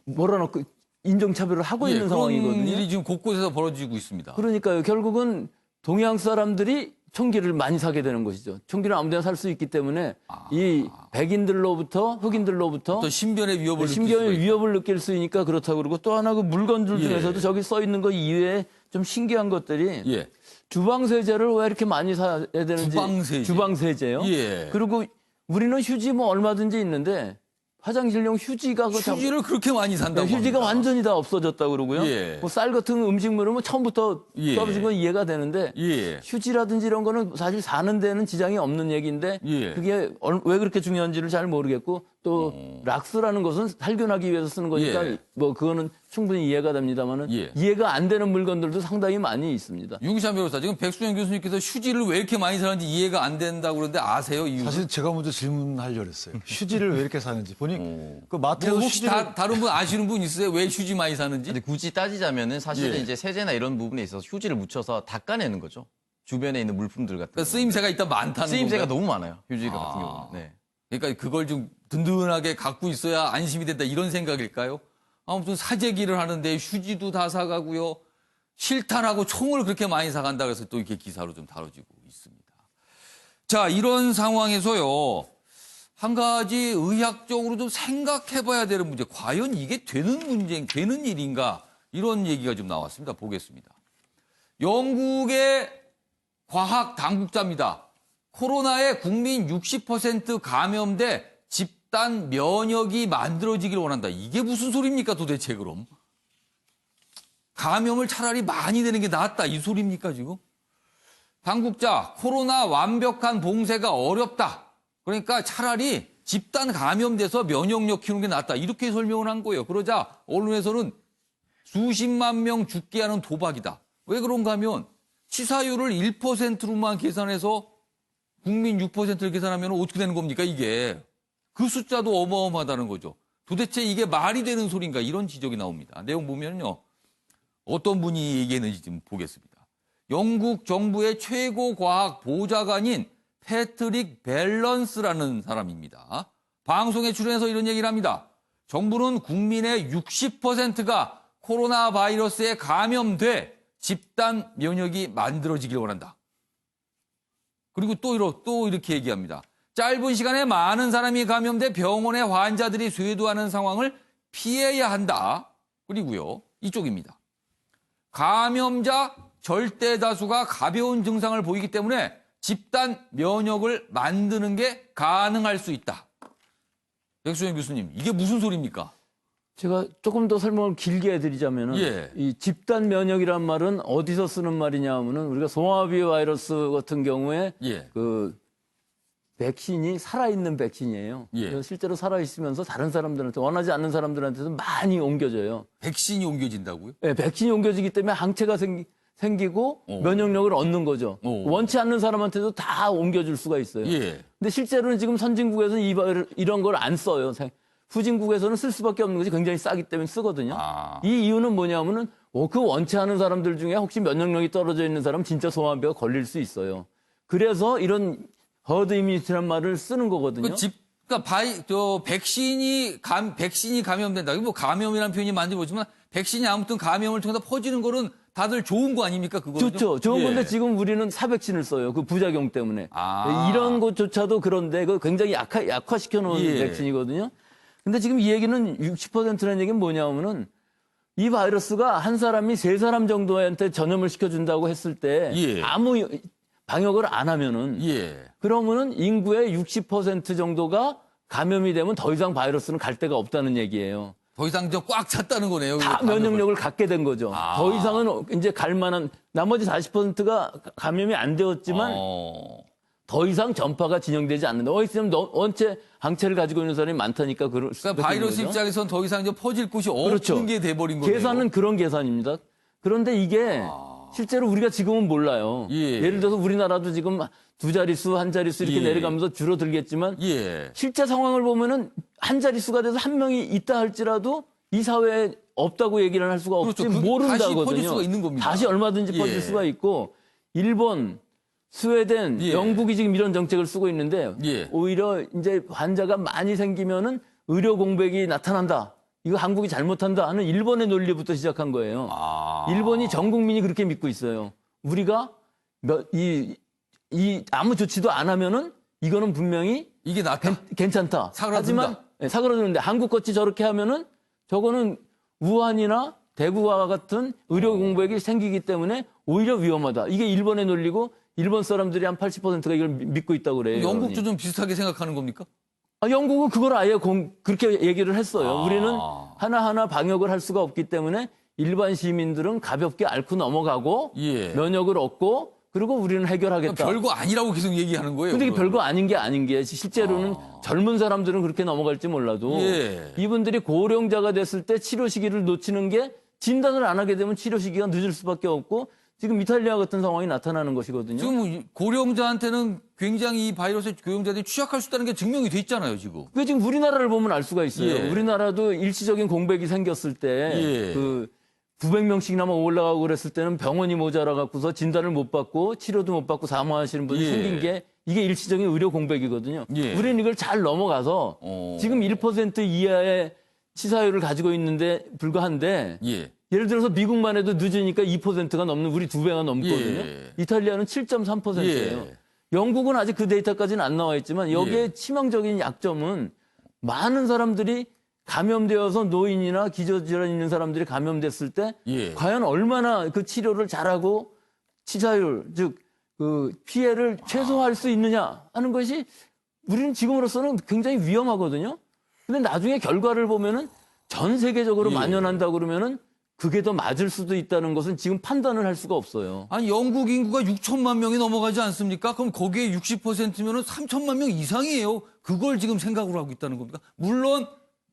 몰아넣고 인종차별을 하고 예, 있는 그런 상황이거든요. 일이 지금 곳곳에서 벌어지고 있습니다. 그러니까요. 결국은 동양 사람들이 총기를 많이 사게 되는 것이죠. 총기는 아무데나 살 수 있기 때문에 이 백인들로부터 흑인들로부터 또 신변의 위협을 느낄 수가 신변의 있다. 위협을 느낄 수 있으니까 그렇다고 그러고 또 하나 그 물건들 예. 중에서도 저기 써 있는 거 이외에 좀 신기한 것들이 예. 주방세제를 왜 이렇게 많이 사야 되는지 주방세제요. 예. 그리고 우리는 휴지 뭐 얼마든지 있는데 화장실용 휴지가 휴지를 그렇게 많이 산다고 휴지가 합니다. 완전히 다 없어졌다 그러고요. 예. 뭐 쌀 같은 음식물은 뭐 처음부터 예. 떨어진 건 이해가 되는데 예. 휴지라든지 이런 거는 사실 사는 데는 지장이 없는 얘기인데 예. 그게 왜 그렇게 중요한지를 잘 모르겠고 또 락스라는 것은 살균하기 위해서 쓰는 거니까 예. 뭐 그거는 충분히 이해가 됩니다만은 예. 이해가 안 되는 물건들도 상당히 많이 있습니다. 윤기찬 변호사, 지금 백수영 교수님께서 휴지를 왜 이렇게 많이 사는지 이해가 안 된다고 그러는데 아세요? 이유? 사실 제가 먼저 질문하려고 했어요. 휴지를 왜 이렇게 사는지 보니 그 마트에서 뭐 혹시 휴지를 다른 분 아시는 분 있으세요? 왜 휴지 많이 사는지? 근데 굳이 따지자면은 사실은 예. 이제 세제나 이런 부분에 있어서 휴지를 묻혀서 닦아내는 거죠. 주변에 있는 물품들 같은 그러니까 쓰임새가 일단 많다는 쓰임새가 건가요? 너무 많아요. 휴지 같은 아. 경우는. 네. 그러니까 그걸 좀 든든하게 갖고 있어야 안심이 된다 이런 생각일까요? 아무튼 사재기를 하는데 휴지도 다 사가고요. 실탄하고 총을 그렇게 많이 사간다 그래서 또 이렇게 기사로 좀 다뤄지고 있습니다. 자, 이런 상황에서요. 한 가지 의학적으로 좀 생각해 봐야 되는 문제. 과연 이게 되는 일인가? 이런 얘기가 좀 나왔습니다. 보겠습니다. 영국의 과학 당국자입니다. 코로나에 국민 60% 감염돼 집단 면역이 만들어지길 원한다. 이게 무슨 소리입니까 도대체 그럼? 감염을 차라리 많이 되는 게 낫다 이 소리입니까 지금? 당국자, 코로나 완벽한 봉쇄가 어렵다. 그러니까 차라리 집단 감염돼서 면역력 키우는 게 낫다. 이렇게 설명을 한 거예요. 그러자 언론에서는 수십만 명 죽게 하는 도박이다. 왜 그런가 하면 치사율을 1%로만 계산해서 국민 6%를 계산하면 어떻게 되는 겁니까 이게. 그 숫자도 어마어마하다는 거죠. 도대체 이게 말이 되는 소린가 이런 지적이 나옵니다. 내용 보면요. 어떤 분이 얘기했는지 좀 보겠습니다. 영국 정부의 최고 과학 보좌관인 패트릭 밸런스라는 사람입니다. 방송에 출연해서 이런 얘기를 합니다. 정부는 국민의 60%가 코로나 바이러스에 감염돼 집단 면역이 만들어지길 원한다. 그리고 또 이렇게 얘기합니다. 짧은 시간에 많은 사람이 감염돼 병원에 환자들이 쇄도하는 상황을 피해야 한다. 그리고요, 이쪽입니다. 감염자 절대 다수가 가벼운 증상을 보이기 때문에 집단 면역을 만드는 게 가능할 수 있다. 백수영 교수님, 이게 무슨 소리입니까? 제가 조금 더 설명을 길게 해드리자면은 예. 이 집단 면역이란 말은 어디서 쓰는 말이냐 하면은 우리가 송화비 바이러스 같은 경우에 예. 그 백신이 살아있는 백신이에요. 예. 그래서 실제로 살아있으면서 다른 사람들한테 원하지 않는 사람들한테도 많이 옮겨져요. 백신이 옮겨진다고요? 네, 백신이 옮겨지기 때문에 항체가 생기고 면역력을 얻는 거죠. 원치 않는 사람한테도 다 옮겨줄 수가 있어요. 예. 근데 실제로는 지금 선진국에서는 이런 걸 안 써요. 후진국에서는 쓸 수밖에 없는 것이 굉장히 싸기 때문에 쓰거든요. 아. 이 이유는 뭐냐면은 그 원치 않은 사람들 중에 혹시 면역력이 떨어져 있는 사람 진짜 소아비가 걸릴 수 있어요. 그래서 이런 허드 이뮤니티란 말을 쓰는 거거든요. 그러니까 백신이 감염된다. 뭐 감염이라는 표현이 많이 보지만 백신이 아무튼 감염을 통해서 퍼지는 거는 다들 좋은 거 아닙니까? 그거는 좋죠. 좋은 예. 건데 지금 우리는 사백신을 써요. 그 부작용 때문에. 아. 이런 것조차도 그런데 그 굉장히 약화시켜 놓은 예. 백신이거든요. 근데 지금 이 얘기는 60%라는 얘기는 뭐냐면은 이 바이러스가 한 사람이 3사람 정도한테 전염을 시켜준다고 했을 때 예. 아무 방역을 안 하면은 예. 그러면은 인구의 60% 정도가 감염이 되면 더 이상 바이러스는 갈 데가 없다는 얘기예요. 더 이상 꽉 찼다는 거네요. 다 감염을. 면역력을 갖게 된 거죠. 아. 더 이상은 이제 갈 만한 나머지 40%가 감염이 안 되었지만 더 이상 전파가 진행되지 않는다. 있으면 원체 항체를 가지고 있는 사람이 많다니까 그러니까 바이러스 거죠. 입장에선 더 이상 이제 퍼질 곳이 없는 그렇죠. 게 돼버린 거예요. 계산은 그런 계산입니다. 그런데 이게 실제로 우리가 지금은 몰라요. 예. 예를 들어서 우리나라도 지금 2자릿수, 1자릿수 이렇게 예. 내려가면서 줄어들겠지만 예. 실제 상황을 보면은 1자릿수가 돼서 한 명이 있다 할지라도 이 사회에 없다고 얘기를 할 수가 없지 그렇죠. 모른다거든요. 다시 퍼질 수가 있는 겁니다. 다시 얼마든지 퍼질 예. 수가 있고 일본, 스웨덴, 예. 영국이 지금 이런 정책을 쓰고 있는데 예. 오히려 이제 환자가 많이 생기면은 의료 공백이 나타난다. 이거 한국이 잘못한다 하는 일본의 논리부터 시작한 거예요. 아. 일본이 전 국민이 그렇게 믿고 있어요. 우리가 아무 조치도 안 하면은 이거는 분명히 이게 낫다. 괜찮다. 사그라든다. 하지만 사그라드는데 한국 것이 저렇게 하면은 저거는 우한이나 대구와 같은 의료 공백이 생기기 때문에 오히려 위험하다. 이게 일본의 논리고 일본 사람들이 한 80%가 이걸 믿고 있다고 그래요. 영국도 좀 비슷하게 생각하는 겁니까? 영국은 그걸 아예 그렇게 얘기를 했어요. 아. 우리는 하나하나 방역을 할 수가 없기 때문에 일반 시민들은 가볍게 앓고 넘어가고 예. 면역을 얻고 그리고 우리는 해결하겠다. 별거 아니라고 계속 얘기하는 거예요. 근데 이게 그건. 별거 아닌 게 실제로는 젊은 사람들은 그렇게 넘어갈지 몰라도 예. 이분들이 고령자가 됐을 때 치료 시기를 놓치는 게 진단을 안 하게 되면 치료 시기가 늦을 수밖에 없고 지금 이탈리아 같은 상황이 나타나는 것이거든요. 지금 고령자한테는 굉장히 이 바이러스에 고령자들이 취약할 수 있다는 게 증명이 돼 있잖아요, 지금. 그게 지금 우리나라를 보면 알 수가 있어요. 예. 우리나라도 일시적인 공백이 생겼을 때 예. 900명씩이나마 올라가고 그랬을 때는 병원이 모자라 갖고서 진단을 못 받고 치료도 못 받고 사망하시는 분이 예. 생긴 게 이게 일시적인 의료 공백이거든요. 예. 우리는 이걸 잘 넘어가서 지금 1% 이하의 치사율을 가지고 있는데 불과한데 예. 예를 들어서 미국만 해도 늦으니까 2%가 넘는 우리 2배가 넘거든요. 예. 이탈리아는 7.3%예요. 예. 영국은 아직 그 데이터까지는 안 나와 있지만 여기에 예. 치명적인 약점은 많은 사람들이 감염되어서 노인이나 기저질환 있는 사람들이 감염됐을 때 예. 과연 얼마나 그 치료를 잘하고 치사율 즉 그 피해를 최소화할 수 있느냐 하는 것이 우리는 지금으로서는 굉장히 위험하거든요. 근데 나중에 결과를 보면은 전 세계적으로 예. 만연한다고 그러면은 그게 더 맞을 수도 있다는 것은 지금 판단을 할 수가 없어요. 아니, 영국 인구가 6천만 명이 넘어가지 않습니까? 그럼 거기에 60%면은 3천만 명 이상이에요. 그걸 지금 생각으로 하고 있다는 겁니까? 물론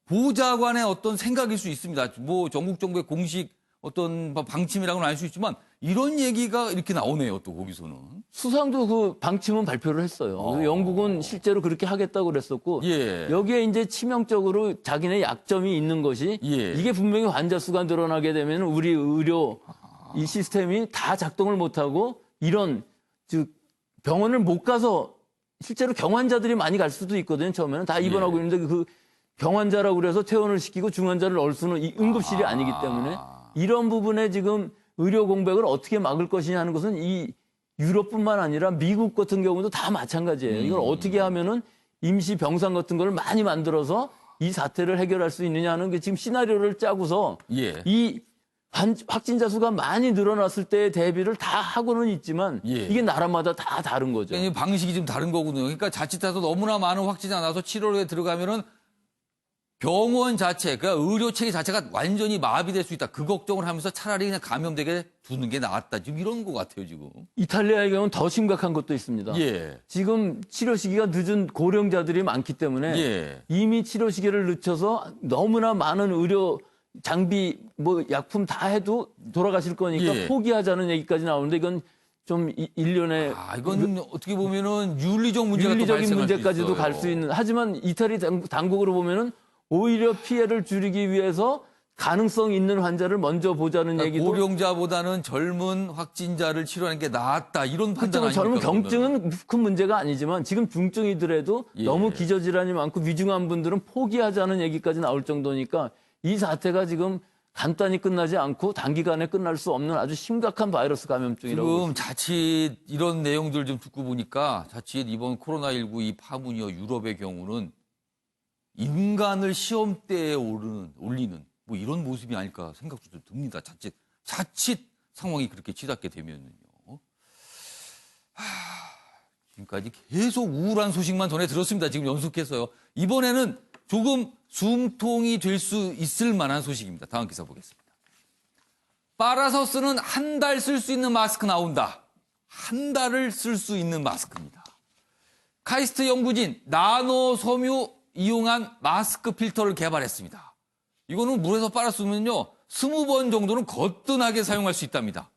보좌관의 어떤 생각일 수 있습니다. 뭐 전국 정부의 공식 어떤 방침이라고는 알 수 있지만 이런 얘기가 이렇게 나오네요. 또 거기서는. 수상도 그 방침은 발표를 했어요. 영국은 실제로 그렇게 하겠다고 그랬었고 예. 여기에 이제 치명적으로 자기네 약점이 있는 것이 예. 이게 분명히 환자 수가 늘어나게 되면 우리 의료 이 시스템이 다 작동을 못하고 이런 즉 병원을 못 가서 실제로 경환자들이 많이 갈 수도 있거든요. 처음에는 다 입원하고 있는데 그 경환자라고 그래서 퇴원을 시키고 중환자를 넣을 수는 이 응급실이 아니기 때문에 이런 부분에 지금 의료 공백을 어떻게 막을 것이냐 하는 것은 이 유럽뿐만 아니라 미국 같은 경우도 다 마찬가지예요. 이걸 어떻게 하면은 임시 병상 같은 걸 많이 만들어서 이 사태를 해결할 수 있느냐 하는 게 지금 시나리오를 짜고서 예. 이 확진자 수가 많이 늘어났을 때의 대비를 다 하고는 있지만 예. 이게 나라마다 다 다른 거죠. 그러니까 방식이 좀 다른 거군요. 그러니까 자칫해서 너무나 많은 확진자 나서 치료에 들어가면은 병원 자체, 그러니까 의료 체계 자체가 완전히 마비될 수 있다. 그 걱정을 하면서 차라리 그냥 감염되게 두는 게 낫다. 지금 이런 것 같아요, 지금. 이탈리아의 경우는 더 심각한 것도 있습니다. 예. 지금 치료 시기가 늦은 고령자들이 많기 때문에 예. 이미 치료 시기를 늦춰서 너무나 많은 의료 장비, 뭐 약품 다 해도 돌아가실 거니까 예. 포기하자는 얘기까지 나오는데 이건 좀 일련의 이건 어떻게 보면은 윤리적 문제가 또 윤리적인 발생할 문제까지도 수 있어요. 갈 수 있는 하지만 이탈리 당국으로 보면은 오히려 피해를 줄이기 위해서 가능성 있는 환자를 먼저 보자는 얘기도 고령자보다는 젊은 확진자를 치료하는 게 낫다 이런 판단 그렇지만 아닙니까? 젊은 그러면? 경증은 큰 문제가 아니지만 지금 중증이더라도 예. 너무 기저질환이 많고 위중한 분들은 포기하자는 얘기까지 나올 정도니까 이 사태가 지금 간단히 끝나지 않고 단기간에 끝날 수 없는 아주 심각한 바이러스 감염증이라고 지금 자칫 이런 내용들 좀 듣고 보니까 자칫 이번 코로나19 이 파문이요 유럽의 경우는 인간을 시험대에 올리는 뭐 이런 모습이 아닐까 생각도 좀 듭니다. 자칫 상황이 그렇게 치닫게 되면은요. 지금까지 계속 우울한 소식만 전해 들었습니다. 지금 연속해서요. 이번에는 조금 숨통이 될 수 있을 만한 소식입니다. 다음 기사 보겠습니다. 빨아서 쓰는 한 달 쓸 수 있는 마스크 나온다. 한 달을 쓸 수 있는 마스크입니다. 카이스트 연구진 나노 섬유 이용한 마스크 필터를 개발했습니다. 이거는 물에서 빨아 쓰면요 20번 정도는 거뜬하게 사용할 수 있답니다.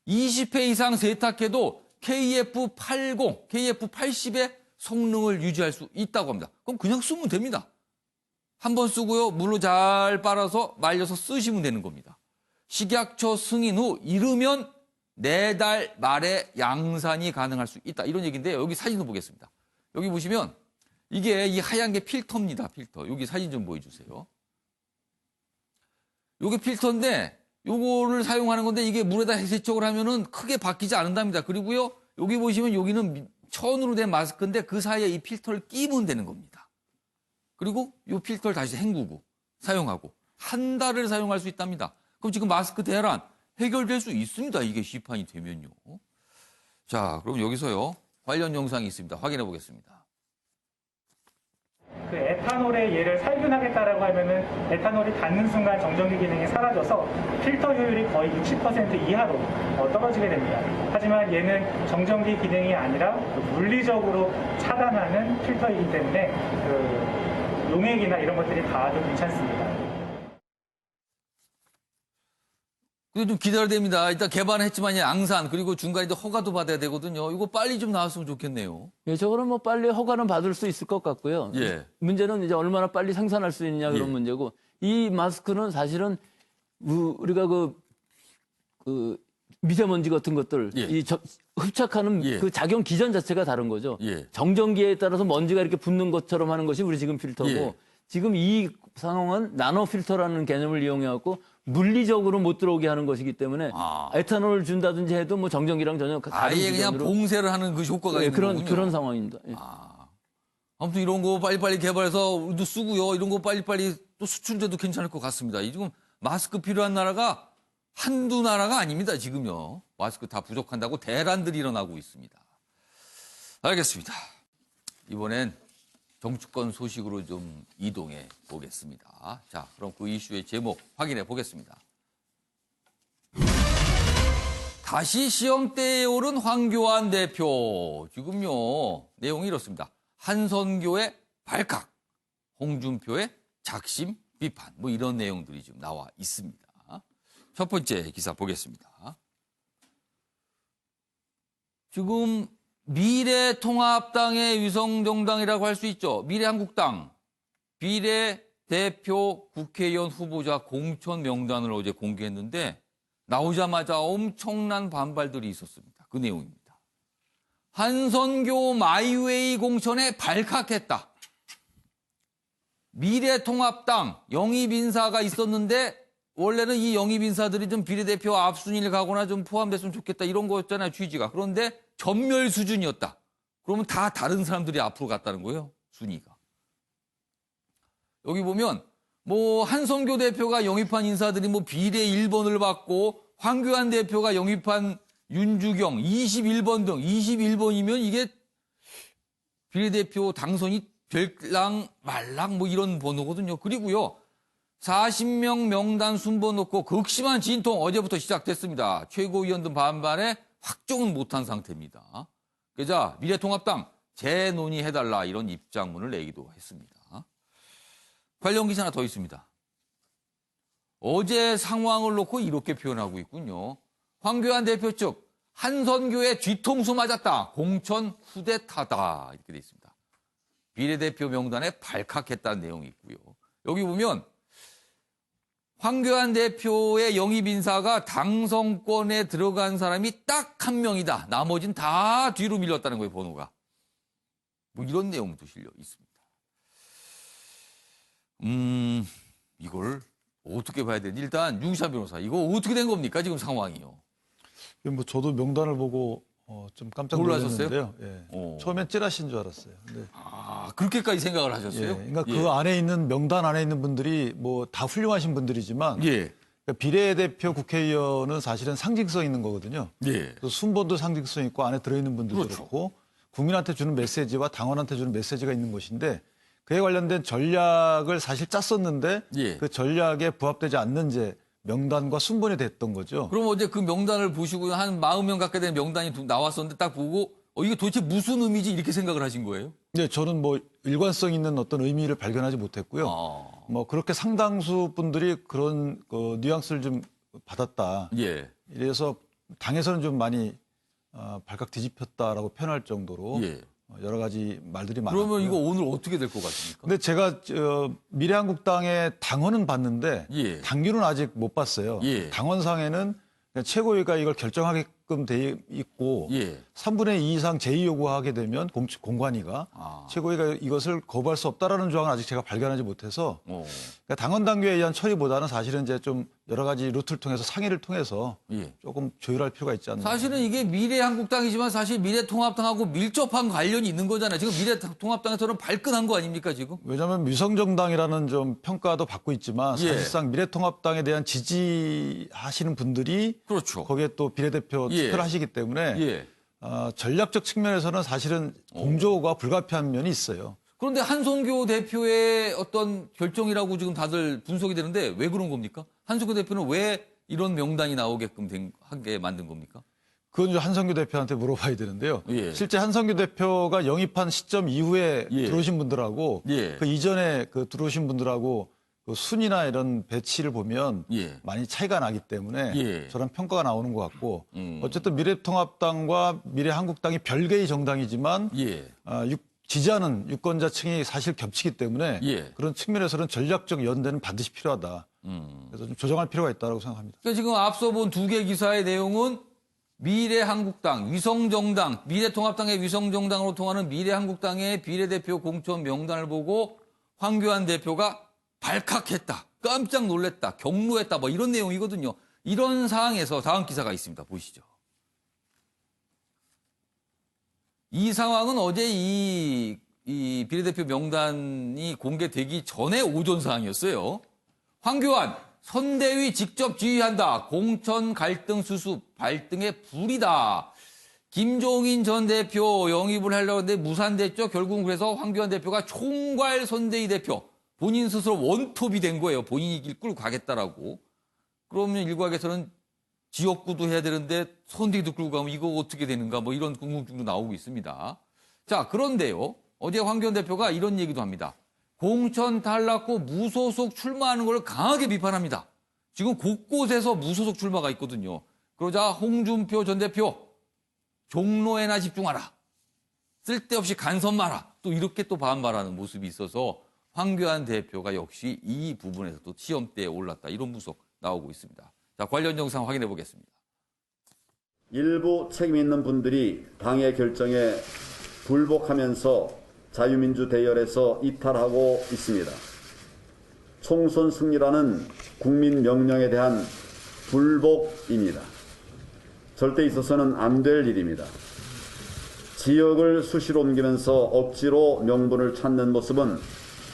20회 이상 세탁해도 KF80, KF80의 성능을 유지할 수 있다고 합니다. 그럼 그냥 쓰면 됩니다. 한 번 쓰고요 물로 잘 빨아서 말려서 쓰시면 되는 겁니다. 식약처 승인 후 이르면 4달 말에 양산이 가능할 수 있다. 이런 얘기인데요. 여기 사진을 보겠습니다. 여기 보시면 이게 이 하얀 게 필터입니다. 필터. 여기 사진 좀 보여주세요. 요게 필터인데 요거를 사용하는 건데 이게 물에다 세척을 하면은 크게 바뀌지 않는답니다. 그리고요 여기 보시면 여기는 천으로 된 마스크인데 그 사이에 이 필터를 끼면 되는 겁니다. 그리고 요 필터를 다시 헹구고 사용하고 한 달을 사용할 수 있답니다. 그럼 지금 마스크 대란 해결될 수 있습니다. 이게 시판이 되면요. 자, 그럼 여기서요 관련 영상이 있습니다. 확인해 보겠습니다. 그 에탄올의 얘를 살균하겠다라고 하면은 에탄올이 닿는 순간 정전기 기능이 사라져서 필터 효율이 거의 60% 이하로 떨어지게 됩니다. 하지만 얘는 정전기 기능이 아니라 물리적으로 차단하는 필터이기 때문에 그 용액이나 이런 것들이 닿아도 괜찮습니다. 근데 좀 기다려야 됩니다. 일단 개발은 했지만 양산 그리고 중간에 허가도 받아야 되거든요. 이거 빨리 좀 나왔으면 좋겠네요. 예, 저거는 뭐 빨리 허가는 받을 수 있을 것 같고요. 예. 문제는 이제 얼마나 빨리 생산할 수 있냐 그런 예. 문제고 이 마스크는 사실은 우리가 그 미세먼지 같은 것들 예. 흡착하는 예. 그 작용 기전 자체가 다른 거죠. 예. 정전기에 따라서 먼지가 이렇게 붙는 것처럼 하는 것이 우리 지금 필터고 예. 지금 이 상황은 나노 필터라는 개념을 이용해 갖고 물리적으로 못 들어오게 하는 것이기 때문에 에탄올을 준다든지 해도 뭐 정전기랑 전혀 다른 아예 그냥 기전으로 봉쇄를 하는 그 효과가 예, 있는 거군요. 그런 상황입니다. 예. 아무튼 이런 거 빨리빨리 개발해서 우리도 쓰고요. 이런 거 빨리빨리 또 수출돼도 괜찮을 것 같습니다. 이 지금 마스크 필요한 나라가 한두 나라가 아닙니다. 지금요. 마스크 다 부족한다고 대란들이 일어나고 있습니다. 알겠습니다. 이번엔 정치권 소식으로 좀 이동해 보겠습니다. 자, 그럼 그 이슈의 제목 확인해 보겠습니다. 다시 시험대에 오른 황교안 대표. 지금요, 내용이 이렇습니다. 한선교의 발칵, 홍준표의 작심 비판. 뭐 이런 내용들이 지금 나와 있습니다. 첫 번째 기사 보겠습니다. 지금 미래통합당의 위성정당이라고 할 수 있죠. 미래한국당, 비례대표 국회의원 후보자 공천 명단을 어제 공개했는데 나오자마자 엄청난 반발들이 있었습니다. 그 내용입니다. 한선교 마이웨이 공천에 발칵했다. 미래통합당 영입인사가 있었는데 원래는 이 영입인사들이 좀 비례대표 앞순위를 가거나 좀 포함됐으면 좋겠다 이런 거였잖아요, 취지가. 그런데 전멸 수준이었다. 그러면 다 다른 사람들이 앞으로 갔다는 거예요, 순위가. 여기 보면 뭐 한선교 대표가 영입한 인사들이 뭐 비례 1번을 받고 황교안 대표가 영입한 윤주경 21번 등 21번이면 이게 비례대표 당선이 될랑 말랑 뭐 이런 번호거든요. 그리고요. 40명 명단 순번 놓고 극심한 진통 어제부터 시작됐습니다. 최고위원들 반발에 확정은 못한 상태입니다. 그러자 미래통합당 재논의해달라 이런 입장문을 내기도 했습니다. 관련 기사 하나 더 있습니다. 어제 상황을 놓고 이렇게 표현하고 있군요. 황교안 대표 측 한선교의 뒤통수 맞았다. 공천 후대타다. 이렇게 돼 있습니다. 비례대표 명단에 발칵했다는 내용이 있고요. 여기 보면 황교안 대표의 영입 인사가 당선권에 들어간 사람이 딱 한 명이다. 나머진 다 뒤로 밀렸다는 거예요, 번호가. 뭐 이런 내용도 실려 있습니다. 이걸 어떻게 봐야 되지? 일단 윤시찬 변호사, 이거 어떻게 된 겁니까? 지금 상황이요. 뭐 저도 명단을 보고 좀 깜짝 놀라셨어요? 놀랐는데요. 예. 처음엔 찌라시인 줄 알았어요. 근데 그렇게까지 생각을 예, 하셨어요? 그러니까 그 안에 있는 명단 안에 있는 분들이 뭐 다 훌륭하신 분들이지만 예. 그러니까 비례대표 국회의원은 사실은 상징성 있는 거거든요. 예. 또 순번도 상징성 있고 안에 들어있는 분들도 그렇죠. 그렇고 국민한테 주는 메시지와 당원한테 주는 메시지가 있는 것인데 그에 관련된 전략을 사실 짰었는데 예. 그 전략에 부합되지 않는 이제 명단과 순번이 됐던 거죠. 그럼 어제 그 명단을 보시고 한 40명 가까이 되는 명단이 나왔었는데 딱 보고 이게 도대체 무슨 의미지 이렇게 생각을 하신 거예요? 네, 저는 뭐 일관성 있는 어떤 의미를 발견하지 못했고요. 뭐 그렇게 상당수 분들이 그런 뉘앙스를 좀 받았다. 예. 이래서 당에서는 좀 많이 발칵 뒤집혔다라고 표현할 정도로 예. 여러 가지 말들이 많았고요. 그러면 이거 오늘 어떻게 될 것 같습니까? 근데 제가 미래한국당의 당헌은 봤는데 예. 당규는 아직 못 봤어요. 예. 당헌상에는 최고위가 이걸 결정하게끔 돼 있고 예. 3분의 2 이상 제의 요구하게 되면 공관위가 최고위가 이것을 거부할 수 없다라는 조항은 아직 제가 발견하지 못해서 그러니까 당헌 당규에 의한 처리보다는 사실은 이제 좀 여러 가지 루트를 통해서 상의를 통해서 예. 조금 조율할 필요가 있지 않나. 사실은 이게 미래한국당이지만 사실 미래통합당하고 밀접한 관련이 있는 거잖아요. 지금 미래통합당에서는 발끈한 거 아닙니까 지금? 왜냐하면 위성정당이라는 좀 평가도 받고 있지만 예. 사실상 미래통합당에 대한 지지하시는 분들이 그렇죠. 거기에 또 비례대표 예. 투표를 하시기 때문에 예. 전략적 측면에서는 사실은 공조가 불가피한 면이 있어요. 그런데 한송교 대표의 어떤 결정이라고 지금 다들 분석이 되는데 왜 그런 겁니까? 한송교 대표는 왜 이런 명단이 나오게끔 하게 만든 겁니까? 그건 이제 한성규 대표한테 물어봐야 되는데요. 예. 실제 한성규 대표가 영입한 시점 이후에 예. 들어오신 분들하고 예. 그 이전에 그 들어오신 분들하고 그 순위나 이런 배치를 보면 예. 많이 차이가 나기 때문에 예. 저런 평가가 나오는 것 같고 어쨌든 미래통합당과 미래한국당이 별개의 정당이지만 예. 지지하는 유권자층이 사실 겹치기 때문에 예. 그런 측면에서는 전략적 연대는 반드시 필요하다. 그래서 좀 조정할 필요가 있다고 생각합니다. 그러니까 지금 앞서 본 두 개 기사의 내용은 미래한국당, 위성정당, 미래통합당의 위성정당으로 통하는 미래한국당의 비례대표 공천 명단을 보고 황교안 대표가 발칵했다, 깜짝 놀랐다, 경로했다, 뭐 이런 내용이거든요. 이런 상황에서 다음 기사가 있습니다. 보시죠. 이 상황은 어제 이 비례대표 명단이 공개되기 전에 오전 사항이었어요. 황교안, 선대위 직접 지휘한다. 공천 갈등 수습, 발등에 불이다. 김종인 전 대표 영입을 하려고 했는데 무산됐죠. 결국은 그래서 황교안 대표가 총괄 선대위 대표. 본인 스스로 원톱이 된 거예요. 본인이 길 끌고 가겠다라고. 그러면 일각에서는 지역구도 해야 되는데 선대위도 끌고 가면 이거 어떻게 되는가 뭐 이런 궁금증도 나오고 있습니다. 자, 그런데요. 어제 황교안 대표가 이런 얘기도 합니다. 공천 탈락 후 무소속 출마하는 걸 강하게 비판합니다. 지금 곳곳에서 무소속 출마가 있거든요. 그러자 홍준표 전 대표 종로에나 집중하라. 쓸데없이 간섭 마라. 또 이렇게 또 반발하는 모습이 있어서 황교안 대표가 역시 이 부분에서 또 시험대에 올랐다. 이런 분석 나오고 있습니다. 자, 관련 영상 확인해 보겠습니다. 일부 책임 있는 분들이 당의 결정에 불복하면서 자유민주 대열에서 이탈하고 있습니다. 총선 승리라는 국민 명령에 대한 불복입니다. 절대 있어서는 안 될 일입니다. 지역을 수시로 옮기면서 억지로 명분을 찾는 모습은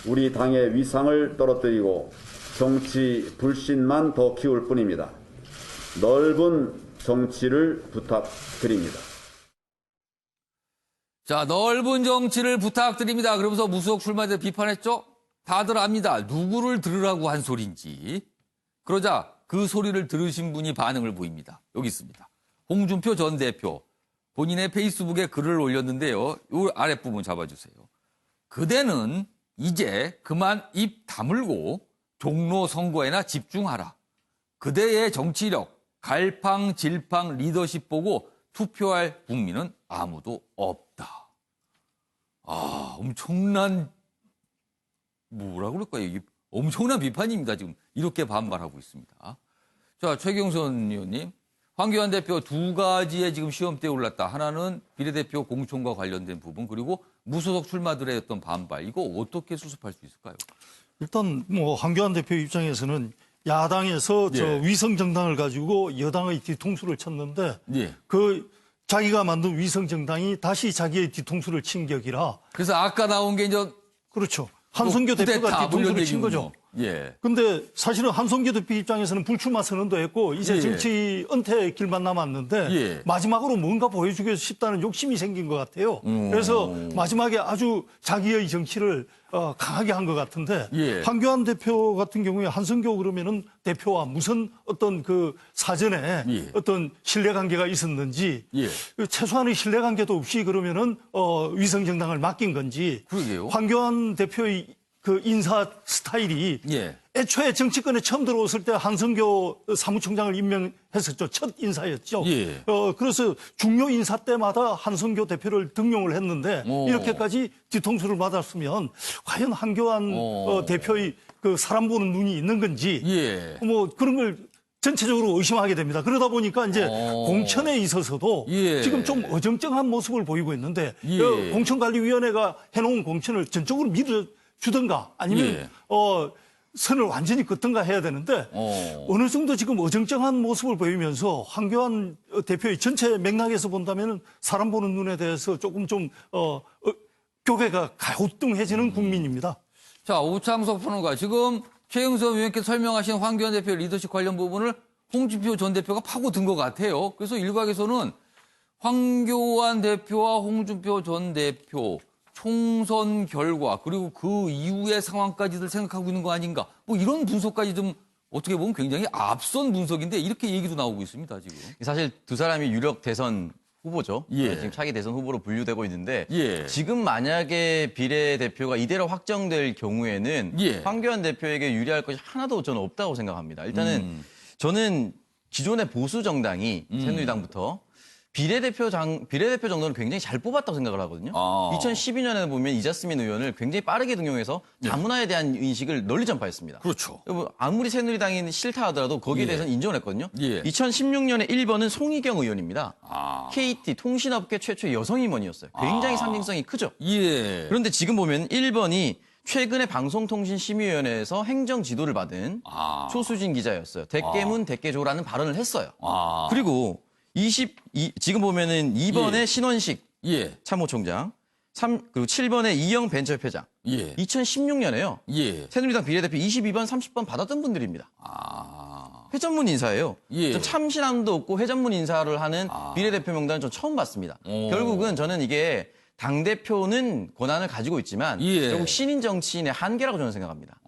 우리 당의 위상을 떨어뜨리고 정치 불신만 더 키울 뿐입니다. 넓은 정치를 부탁드립니다. 자, 넓은 정치를 부탁드립니다. 그러면서 무소속 출마에 대해 비판했죠? 다들 압니다. 누구를 들으라고 한 소리인지. 그러자 그 소리를 들으신 분이 반응을 보입니다. 여기 있습니다. 홍준표 전 대표. 본인의 페이스북에 글을 올렸는데요. 이 아랫부분 잡아주세요. 그대는 이제 그만 입 다물고 종로 선거에나 집중하라. 그대의 정치력, 갈팡질팡 리더십 보고 투표할 국민은 아무도 없다. 엄청난 뭐라 그럴까요? 이게 엄청난 비판입니다. 지금 이렇게 반발하고 있습니다. 자, 최경선 의원님. 황교안 대표 두 가지의 지금 시험대에 올랐다. 하나는 비례대표 공천과 관련된 부분, 그리고 무소속 출마들의 어떤 반발. 이거 어떻게 수습할 수 있을까요? 일단 뭐 황교안 대표 입장에서는 야당에서 저 위성 정당을 가지고 여당의 뒤통수를 쳤는데 예. 그 자기가 만든 위성 정당이 다시 자기의 뒤통수를 친 격이라. 그래서 아까 나온 게 이제 그렇죠. 한성교 대표가 뒤통수를 친 거죠. 예. 근데 사실은 한성교 대표 입장에서는 불출마 선언도 했고 이제 예. 정치 은퇴 길만 남았는데 예. 마지막으로 뭔가 보여주고 싶다는 욕심이 생긴 것 같아요. 그래서 마지막에 아주 자기의 정치를 강하게 한 것 같은데 예. 황교안 대표 같은 경우에 한성교 그러면은 대표와 무슨 어떤 그 사전에 예. 어떤 신뢰관계가 있었는지 예. 최소한의 신뢰관계도 없이 그러면은 위성정당을 맡긴 건지 그러게요. 황교안 대표의 그 인사 스타일이 예. 애초에 정치권에 처음 들어왔을 때 한성교 사무총장을 임명했었죠. 첫 인사였죠. 예. 그래서 중요 인사 때마다 한성교 대표를 등용을 했는데 이렇게까지 뒤통수를 맞았으면 과연 한교안 대표의 그 사람 보는 눈이 있는 건지 예. 뭐 그런 걸 전체적으로 의심하게 됩니다. 그러다 보니까 이제 공천에 있어서도 예. 지금 좀 어정쩡한 모습을 보이고 있는데 예. 공천관리위원회가 해놓은 공천을 전적으로 밀어주든가 아니면 예. 선을 완전히 긋든가 해야 되는데 어느 정도 지금 어정쩡한 모습을 보이면서 황교안 대표의 전체 맥락에서 본다면 사람 보는 눈에 대해서 조금 좀 교배가 가우뚱해지는 국민입니다. 자, 오창석 평론가. 지금 최영선 의원께서 설명하신 황교안 대표 리더십 관련 부분을 홍준표 전 대표가 파고든 것 같아요. 그래서 일각에서는 황교안 대표와 홍준표 전 대표 총선 결과 그리고 그 이후의 상황까지들 생각하고 있는 거 아닌가. 뭐 이런 분석까지 좀 어떻게 보면 굉장히 앞선 분석인데 이렇게 얘기도 나오고 있습니다, 지금. 사실 두 사람이 유력 대선 후보죠. 예. 지금 차기 대선 후보로 분류되고 있는데 예. 지금 만약에 비례대표가 이대로 확정될 경우에는 예. 황교안 대표에게 유리할 것이 하나도 저는 없다고 생각합니다. 일단은 저는 기존의 보수 정당이 새누리당부터 비례대표 정도는 굉장히 잘 뽑았다고 생각을 하거든요. 2012년에 보면 이자스민 의원을 굉장히 빠르게 등용해서 다문화에 대한 인식을 널리 전파했습니다. 그렇죠. 아무리 새누리당이 싫다 하더라도 거기에 대해서는 인정을 했거든요. 예. 2016년에 1번은 송희경 의원입니다. KT 통신업계 최초의 여성 임원이었어요. 굉장히 상징성이 크죠. 예. 그런데 지금 보면 1번이 최근에 방송통신심의위원회에서 행정 지도를 받은 조수진 기자였어요. 대깨문 대깨조라는 발언을 했어요. 그리고 지금 보면은 2번에 예. 신원식 예. 참모총장, 그리고 7번에 이영 벤처협회장. 예. 2016년에요. 예. 새누리당 비례대표 22번, 30번 받았던 분들입니다. 회전문 인사예요. 예. 좀 참신함도 없고 회전문 인사를 하는 비례대표 명단은 좀 처음 봤습니다. 결국은 저는 이게 당대표는 권한을 가지고 있지만 예. 결국 신인 정치인의 한계라고 저는 생각합니다.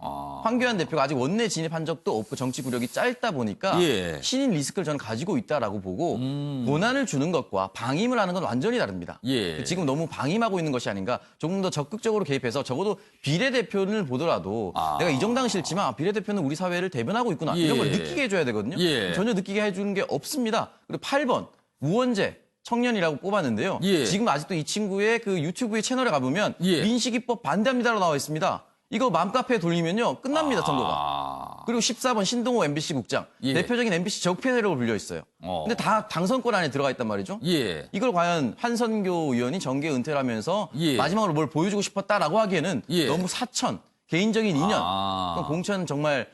황교안 대표가 아직 원내 진입한 적도 없고 정치 구력이 짧다 보니까 예. 신인 리스크를 저는 가지고 있다라고 보고 권한을 주는 것과 방임을 하는 건 완전히 다릅니다. 예. 지금 너무 방임하고 있는 것이 아닌가 조금 더 적극적으로 개입해서 적어도 비례대표를 보더라도 내가 이 정당은 싫지만 비례대표는 우리 사회를 대변하고 있구나 예. 이런 걸 느끼게 해줘야 되거든요. 예. 전혀 느끼게 해주는 게 없습니다. 그리고 8번 우원재 청년이라고 뽑았는데요. 예. 지금 아직도 이 친구의 그 유튜브의 채널에 가보면 예. 민식이법 반대합니다라고 나와 있습니다. 이거 맘카페에 돌리면요 끝납니다 선거가. 그리고 14번 신동호 MBC 국장 예. 대표적인 MBC 적폐 세력으로 불려 있어요. 근데 다 당선권 안에 들어가 있단 말이죠. 예. 이걸 과연 한선교 의원이 정계 은퇴를 하면서 예. 마지막으로 뭘 보여주고 싶었다라고 하기에는 예. 너무 사천 개인적인 인연 그럼 공천 정말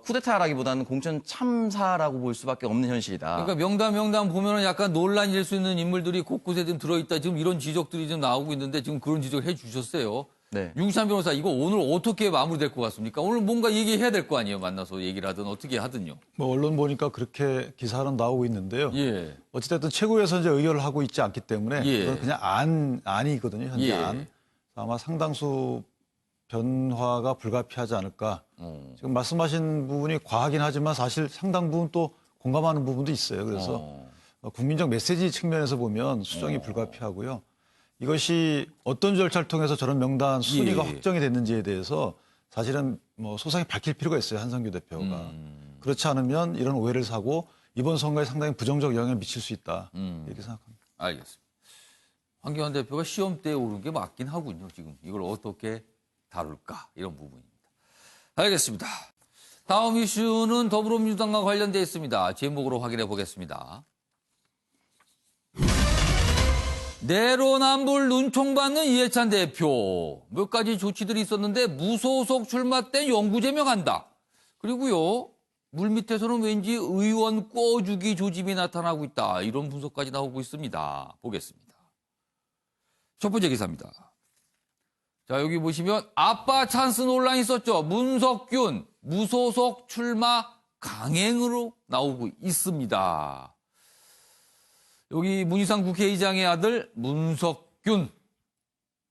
쿠데타라기보다는 공천 참사라고 볼 수밖에 없는 현실이다. 그러니까 명단 보면은 약간 논란일 수 있는 인물들이 곳곳에 좀 들어있다. 지금 이런 지적들이 좀 나오고 있는데 지금 그런 지적을 해 주셨어요. 네. 윤기찬 변호사 이거 오늘 어떻게 마무리될 것 같습니까? 오늘 뭔가 얘기해야 될 거 아니에요. 만나서 얘기를 하든 어떻게 하든요. 뭐 언론 보니까 그렇게 기사는 나오고 있는데요. 예. 어찌됐든 최고위에서 이제 의결을 하고 있지 않기 때문에 예. 그건 그냥 안이거든요. 현재 예. 안. 아마 상당수 변화가 불가피하지 않을까. 지금 말씀하신 부분이 과하긴 하지만 사실 상당 부분 또 공감하는 부분도 있어요. 그래서 국민적 메시지 측면에서 보면 수정이 불가피하고요. 이것이 어떤 절차를 통해서 저런 명단 순위가 예. 확정이 됐는지에 대해서 사실은 뭐 소상히 밝힐 필요가 있어요. 한성규 대표가. 그렇지 않으면 이런 오해를 사고 이번 선거에 상당히 부정적 영향을 미칠 수 있다. 이렇게 생각합니다. 알겠습니다. 황교안 대표가 시험대에 오른 게 맞긴 하군요. 지금 이걸 어떻게 다룰까 이런 부분입니다. 알겠습니다. 다음 이슈는 더불어민주당과 관련되어 있습니다. 제목으로 확인해 보겠습니다. 내로남불 눈총받는 이해찬 대표. 몇 가지 조치들이 있었는데 무소속 출마 때 영구 제명한다. 그리고요, 물밑에서는 왠지 의원 꿔주기 조짐이 나타나고 있다. 이런 분석까지 나오고 있습니다. 보겠습니다. 첫 번째 기사입니다. 자, 여기 보시면 아빠 찬스 논란이 있었죠. 문석균 무소속 출마 강행으로 나오고 있습니다. 여기 문희상 국회의장의 아들 문석균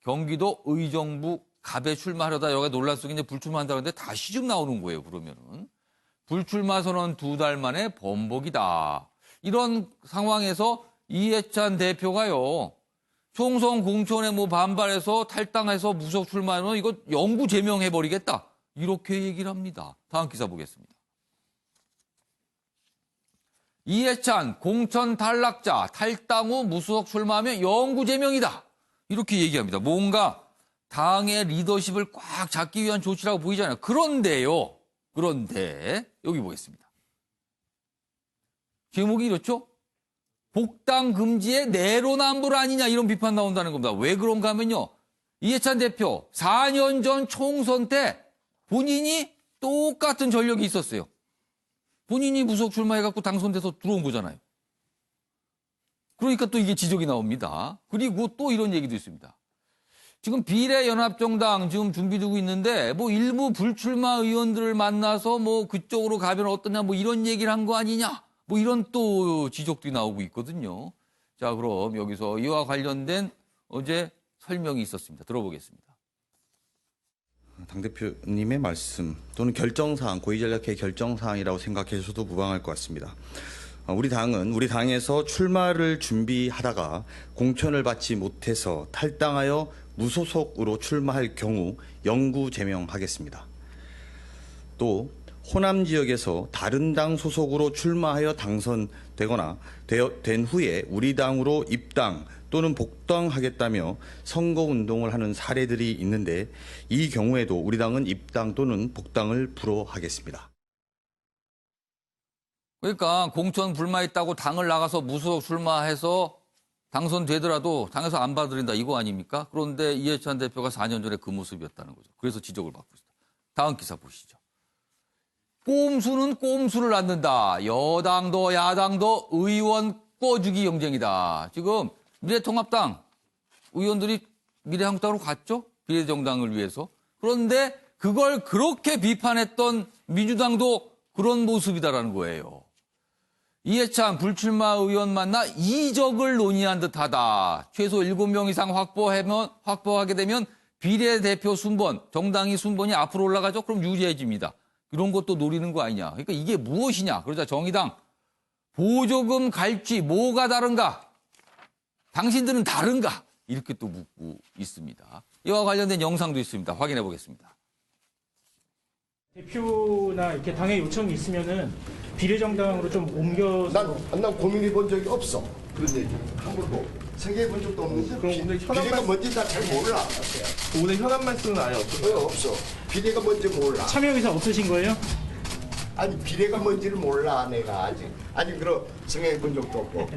경기도 의정부 갑에 출마하려다 여기가 논란 속에 이제 불출마한다는데 다시 좀 나오는 거예요. 그러면은 불출마 선언 2달 만에 번복이다. 이런 상황에서 이해찬 대표가요. 총선 공천에 뭐 반발해서 탈당해서 무소속 출마하면 이거 영구 제명해버리겠다. 이렇게 얘기를 합니다. 다음 기사 보겠습니다. 이해찬 공천 탈락자 탈당 후 무소속 출마하면 영구 제명이다. 이렇게 얘기합니다. 뭔가 당의 리더십을 꽉 잡기 위한 조치라고 보이잖아요. 그런데 여기 보겠습니다. 제목이 이렇죠? 복당 금지의 내로남불 아니냐 이런 비판 나온다는 겁니다. 왜 그런가 하면요. 이해찬 대표 4년 전 총선 때 본인이 똑같은 전력이 있었어요. 본인이 무소속 출마해갖고 당선돼서 들어온 거잖아요. 그러니까 또 이게 지적이 나옵니다. 그리고 또 이런 얘기도 있습니다. 지금 비례연합정당 지금 준비되고 있는데 뭐 일부 불출마 의원들을 만나서 뭐 그쪽으로 가면 어떠냐 뭐 이런 얘기를 한 거 아니냐 뭐 이런 또 지적도 나오고 있거든요. 자, 그럼 여기서 이와 관련된 어제 설명이 있었습니다. 들어보겠습니다. 당대표님의 말씀 또는 결정사항, 고위전략회 결정사항이라고 생각해 주셔도 무방할 것 같습니다. 우리 당에서 출마를 준비하다가 공천을 받지 못해서 탈당하여 무소속으로 출마할 경우 영구 제명하겠습니다. 또 호남 지역에서 다른 당 소속으로 출마하여 당선되거나 된 후에 우리 당으로 입당 또는 복당하겠다며 선거운동을 하는 사례들이 있는데 이 경우에도 우리 당은 입당 또는 복당을 불허하겠습니다. 그러니까 공천 불마했다고 당을 나가서 무소속 출마해서 당선되더라도 당에서 안 받아들인다 이거 아닙니까? 그런데 이해찬 대표가 4년 전에 그 모습이었다는 거죠. 그래서 지적을 받고 있습니다. 다음 기사 보시죠. 꼼수는 꼼수를 낳는다. 여당도 야당도 의원 꿔주기 경쟁이다. 지금 미래통합당 의원들이 미래한국당으로 갔죠? 비례정당을 위해서. 그런데 그걸 그렇게 비판했던 민주당도 그런 모습이다라는 거예요. 이해찬 불출마 의원 만나 이적을 논의한 듯하다. 최소 7명 이상 확보하게 되면 비례대표 순번, 정당이 순번이 앞으로 올라가죠? 그럼 유리해집니다. 이런 것도 노리는 거 아니냐. 그러니까 이게 무엇이냐. 그러자 정의당 보조금 갈취 뭐가 다른가? 당신들은 다른가? 이렇게 또 묻고 있습니다. 이와 관련된 영상도 있습니다. 확인해 보겠습니다. 대표나 이렇게 당의 요청이 있으면은 비례정당으로 좀 옮겨서 난 고민해 본 적이 없어. 그런 얘기 한 번도 생각해 본 적도 없는데. 그럼 오늘 비례가 뭔지 나 잘 몰라. 오늘 현안 말씀은 아예 없어요? 없어. 비례가 뭔지 몰라. 참여 의사 없으신 거예요? 아니 비례가 뭔지를 몰라 내가 아직 그런 생각해 본 적도 없고.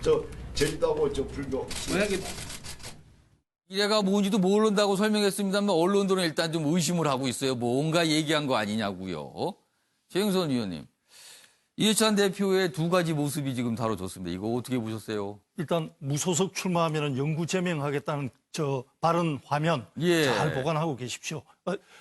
저 제주도하고 저 불교. 만약에 비례가 뭔지도 모른다고 설명했습니다만 언론들은 일단 좀 의심을 하고 있어요. 뭔가 얘기한 거 아니냐고요. 최영선 의원님. 이해찬 대표의 두 가지 모습이 지금 다뤄졌습니다. 이거 어떻게 보셨어요? 일단 무소속 출마하면 영구 제명하겠다는 저 발언 화면 예. 잘 보관하고 계십시오.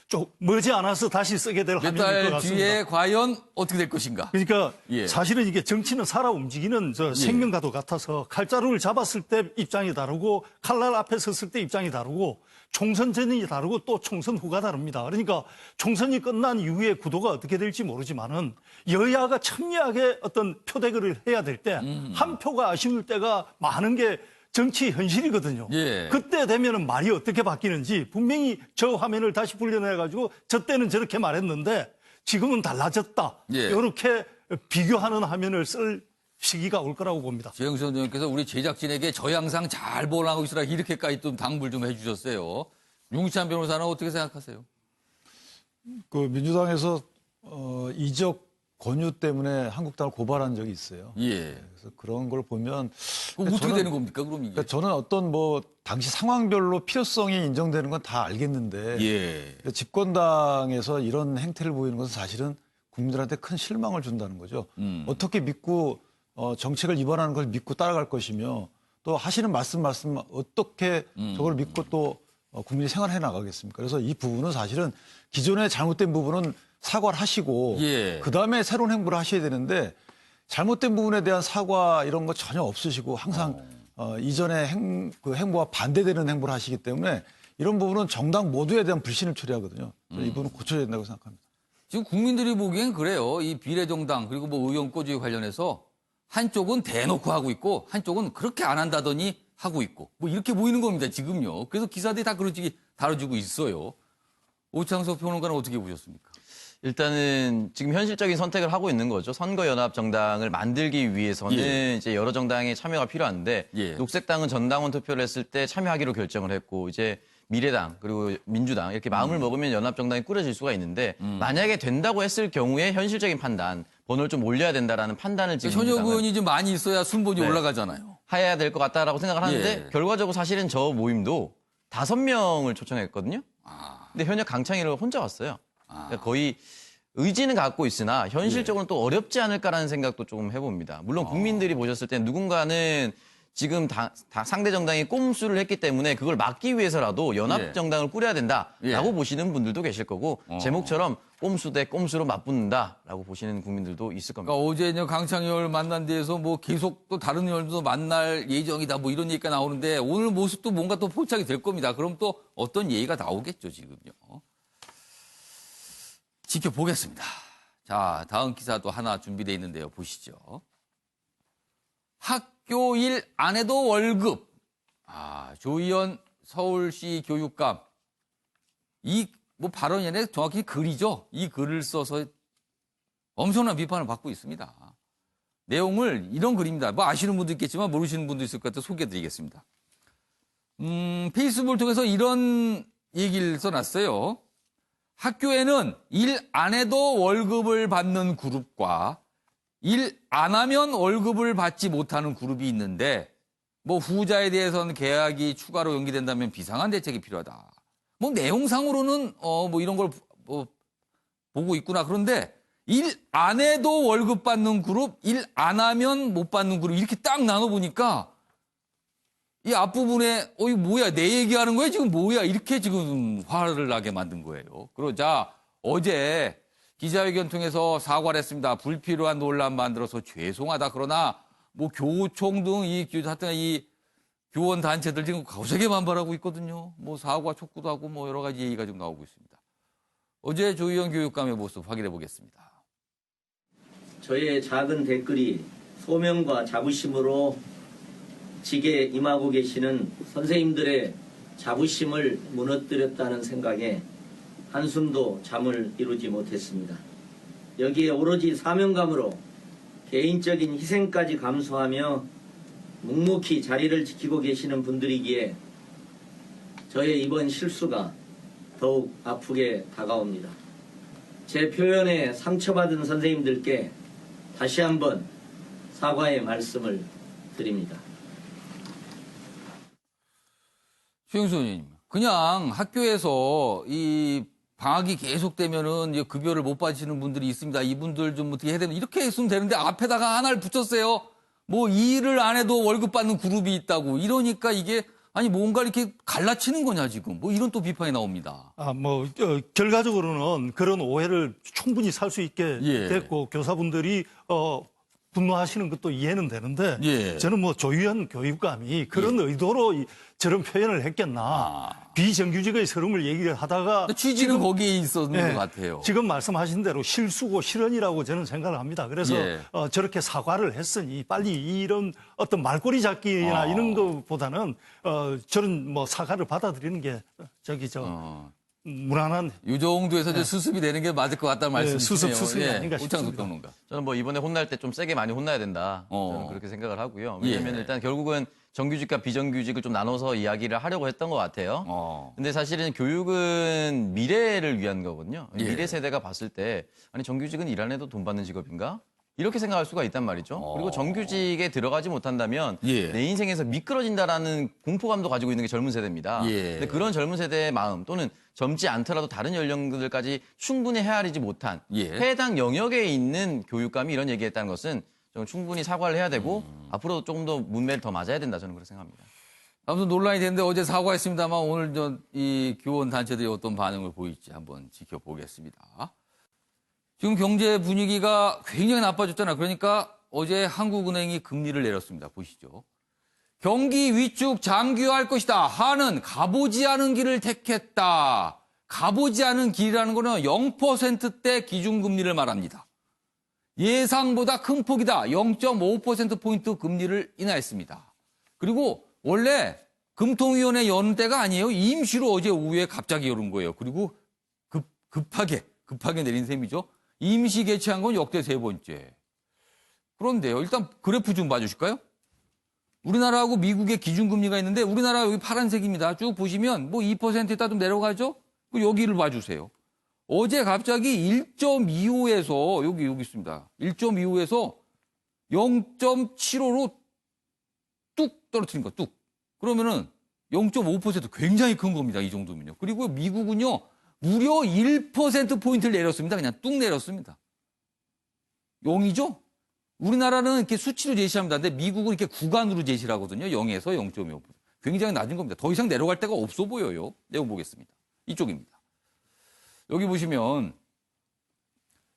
좀 머지않아서 다시 쓰게 될 화면일 것 몇 달 같습니다. 뒤에 과연 어떻게 될 것인가? 그러니까 예. 사실은 이게 정치는 살아 움직이는 저 생명과도 같아서 칼자루를 잡았을 때 입장이 다르고 칼날 앞에 섰을 때 입장이 다르고 총선 전이 다르고 또 총선 후가 다릅니다. 그러니까 총선이 끝난 이후에 구도가 어떻게 될지 모르지만은 여야가 첨예하게 어떤 표대결을 해야 될 때 한 표가 아쉬울 때가 많은 게 정치 현실이거든요. 예. 그때 되면은 말이 어떻게 바뀌는지 분명히 저 화면을 다시 불려내가지고 저 때는 저렇게 말했는데 지금은 달라졌다. 예. 이렇게 비교하는 화면을 쓸 시기가 올 거라고 봅니다. 최영선 의원께서 우리 제작진에게 저 영상 잘 보라고 있으라 이렇게까지 좀 당부를 좀 해주셨어요. 윤기찬 변호사는 어떻게 생각하세요? 그 민주당에서 이적 권유 때문에 한국당을 고발한 적이 있어요. 예. 그래서 그런 걸 보면 그럼 어떻게 되는 겁니까? 그럼 이게? 그러니까 저는 어떤 뭐 당시 상황별로 필요성이 인정되는 건 다 알겠는데 예. 집권당에서 이런 행태를 보이는 것은 사실은 국민들한테 큰 실망을 준다는 거죠. 어떻게 믿고 정책을 위반하는 걸 믿고 따라갈 것이며 또 하시는 말씀 어떻게 저걸 믿고 또 국민이 생활해 나가겠습니까? 그래서 이 부분은 사실은 기존에 잘못된 부분은 사과를 하시고 예. 그다음에 새로운 행보를 하셔야 되는데 잘못된 부분에 대한 사과 이런 거 전혀 없으시고 항상 이전의 행보와 반대되는 행보를 하시기 때문에 이런 부분은 정당 모두에 대한 불신을 초래하거든요. 이 부분은 고쳐야 된다고 생각합니다. 지금 국민들이 보기엔 그래요. 이 비례정당 그리고 뭐 의원 꼬주의 관련해서 한쪽은 대놓고 하고 있고 한쪽은 그렇게 안 한다더니 하고 있고 뭐 이렇게 보이는 겁니다. 지금요. 그래서 기사들이 다 그렇게 다뤄지고 있어요. 오창석 평론가는 어떻게 보셨습니까? 일단은 지금 현실적인 선택을 하고 있는 거죠. 선거연합 정당을 만들기 위해서는 예. 이제 여러 정당의 참여가 필요한데 예. 녹색당은 전당원 투표를 했을 때 참여하기로 결정을 했고 이제 미래당 그리고 민주당 이렇게 마음을 먹으면 연합 정당이 꾸려질 수가 있는데 만약에 된다고 했을 경우에 현실적인 판단 번호를 좀 올려야 된다라는 판단을 지금 현역 민주당은 의원이 좀 많이 있어야 순번이 네. 올라가잖아요. 해야 될 것 같다라고 생각을 하는데 예. 결과적으로 사실은 저 모임도 5명을 초청했거든요. 아. 근데 현역 강창일을 혼자 왔어요. 그러니까 거의 의지는 갖고 있으나 현실적으로는 또 어렵지 않을까라는 생각도 조금 해봅니다. 물론 국민들이 보셨을 때 누군가는 지금 상대 정당이 꼼수를 했기 때문에 그걸 막기 위해서라도 연합 정당을 꾸려야 된다라고 보시는 분들도 계실 거고 제목처럼 꼼수 대 꼼수로 맞붙는다라고 보시는 국민들도 있을 겁니다. 그러니까 어제 이제 강창희 의원을 만난 데에서 뭐 계속 또 다른 의원도 만날 예정이다 뭐 이런 얘기가 나오는데 오늘 모습도 뭔가 또 포착이 될 겁니다. 그럼 또 어떤 얘기가 나오겠죠, 지금요. 지켜보겠습니다. 자, 다음 기사도 하나 준비되어 있는데요. 보시죠. 학교 일 안 해도 월급. 조희연 서울시 교육감. 이 뭐 발언이 아니라 정확히 글이죠. 이 글을 써서 엄청난 비판을 받고 있습니다. 내용을 이런 글입니다. 뭐 아시는 분도 있겠지만 모르시는 분도 있을 것 같아서 소개해드리겠습니다. 페이스북을 통해서 이런 얘기를 써놨어요. 학교에는 일 안 해도 월급을 받는 그룹과 일 안 하면 월급을 받지 못하는 그룹이 있는데 뭐 후자에 대해서는 계약이 추가로 연기된다면 비상한 대책이 필요하다. 뭐 내용상으로는 뭐 이런 걸 보고 있구나. 그런데 일 안 해도 월급 받는 그룹, 일 안 하면 못 받는 그룹 이렇게 딱 나눠 보니까 이 앞부분에 이거 뭐야 내 얘기하는 거야 지금 뭐야 이렇게 지금 화를 나게 만든 거예요. 그러자 어제 기자회견 통해서 사과를 했습니다. 불필요한 논란 만들어서 죄송하다. 그러나 뭐 교총 등 하여튼 이 교원 단체들 지금 거세게 반발하고 있거든요. 뭐 사과 촉구도 하고 뭐 여러 가지 얘기가 지금 나오고 있습니다. 어제 조희연 교육감의 모습 확인해 보겠습니다. 저의 작은 댓글이 소명과 자부심으로 직에 임하고 계시는 선생님들의 자부심을 무너뜨렸다는 생각에 한숨도 잠을 이루지 못했습니다. 여기에 오로지 사명감으로 개인적인 희생까지 감수하며 묵묵히 자리를 지키고 계시는 분들이기에 저의 이번 실수가 더욱 아프게 다가옵니다. 제 표현에 상처받은 선생님들께 다시 한번 사과의 말씀을 드립니다. 최영수 의원님, 그냥 학교에서 이 방학이 계속되면은 이제 급여를 못 받으시는 분들이 있습니다. 이분들 좀 어떻게 해야 되나 이렇게 했으면 되는데 앞에다가 하나를 붙였어요. 뭐 일을 안 해도 월급 받는 그룹이 있다고 이러니까 이게 아니 뭔가 이렇게 갈라치는 거냐 지금 뭐 이런 또 비판이 나옵니다. 결과적으로는 그런 오해를 충분히 살 수 있게 됐고 교사분들이 분노하시는 것도 이해는 되는데 저는 뭐 조희연 교육감이 그런 의도로 저런 표현을 했겠나 비정규직의 서름을 얘기를 하다가 취지는 지금, 거기에 있었는 것 같아요. 지금 말씀하신 대로 실수고 실언이라고 저는 생각을 합니다. 그래서 저렇게 사과를 했으니 빨리 이런 어떤 말꼬리 잡기나 이런 것보다는 저런 뭐 사과를 받아들이는 게 무난한 이 정도에서 이제 수습이 되는 게 맞을 것 같다는 말씀이시네요. 수습이 아닌가 싶습니다. 평론가. 저는 뭐 이번에 혼날 때 좀 세게 많이 혼나야 된다. 저는 그렇게 생각을 하고요. 왜냐하면 일단 결국은 정규직과 비정규직을 좀 나눠서 이야기를 하려고 했던 것 같아요. 근데 사실은 교육은 미래를 위한 거거든요. 예. 미래 세대가 봤을 때 아니 정규직은 일 안 해도 돈 받는 직업인가? 이렇게 생각할 수가 있단 말이죠. 그리고 정규직에 들어가지 못한다면 예. 내 인생에서 미끄러진다라는 공포감도 가지고 있는 게 젊은 세대입니다. 예. 근데 그런 젊은 세대의 마음 또는 젊지 않더라도 다른 연령들까지 충분히 헤아리지 못한 예. 해당 영역에 있는 교육감이 이런 얘기했다는 것은 좀 충분히 사과를 해야 되고 앞으로 조금 더 문매를 더 맞아야 된다 저는 그렇게 생각합니다. 아무튼 논란이 됐는데 어제 사과했습니다만 오늘 이 교원 단체들이 어떤 반응을 보일지 한번 지켜보겠습니다. 지금 경제 분위기가 굉장히 나빠졌잖아요. 그러니까 어제 한국은행이 금리를 내렸습니다. 보시죠. 경기 위축 장기화할 것이다. 한은 가보지 않은 길을 택했다. 가보지 않은 길이라는 거는 0%대 기준금리를 말합니다. 예상보다 큰 폭이다. 0.5%포인트 금리를 인하했습니다. 그리고 원래 금통위원회 여는 때가 아니에요. 임시로 어제 오후에 갑자기 열은 거예요. 그리고 급하게 내린 셈이죠. 임시 개최한 건 역대 3번째. 그런데요. 일단 그래프 좀 봐주실까요? 우리나라하고 미국의 기준금리가 있는데 우리나라 여기 파란색입니다. 쭉 보시면 뭐 2%에다 좀 내려가죠? 여기를 봐주세요. 어제 갑자기 1.25에서 여기 있습니다. 1.25에서 0.75로 뚝 떨어뜨린 거, 뚝. 그러면은 0.5% 굉장히 큰 겁니다. 이 정도면요. 그리고 미국은요, 무려 1%포인트를 내렸습니다. 그냥 뚝 내렸습니다. 0이죠? 우리나라는 이렇게 수치로 제시합니다. 근데 미국은 이렇게 구간으로 제시를 하거든요. 0에서 0.25%. 굉장히 낮은 겁니다. 더 이상 내려갈 데가 없어 보여요. 내용 보겠습니다. 이쪽입니다. 여기 보시면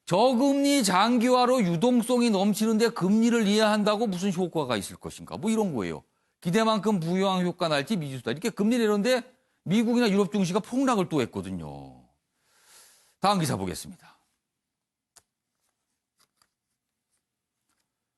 저금리 장기화로 유동성이 넘치는데 금리를 이해한다고 무슨 효과가 있을 것인가? 뭐 이런 거예요. 기대만큼 부유한 효과 날지 미지수다. 이렇게 금리 내렸는데 미국이나 유럽 증시가 폭락을 또 했거든요. 다음 기사 보겠습니다.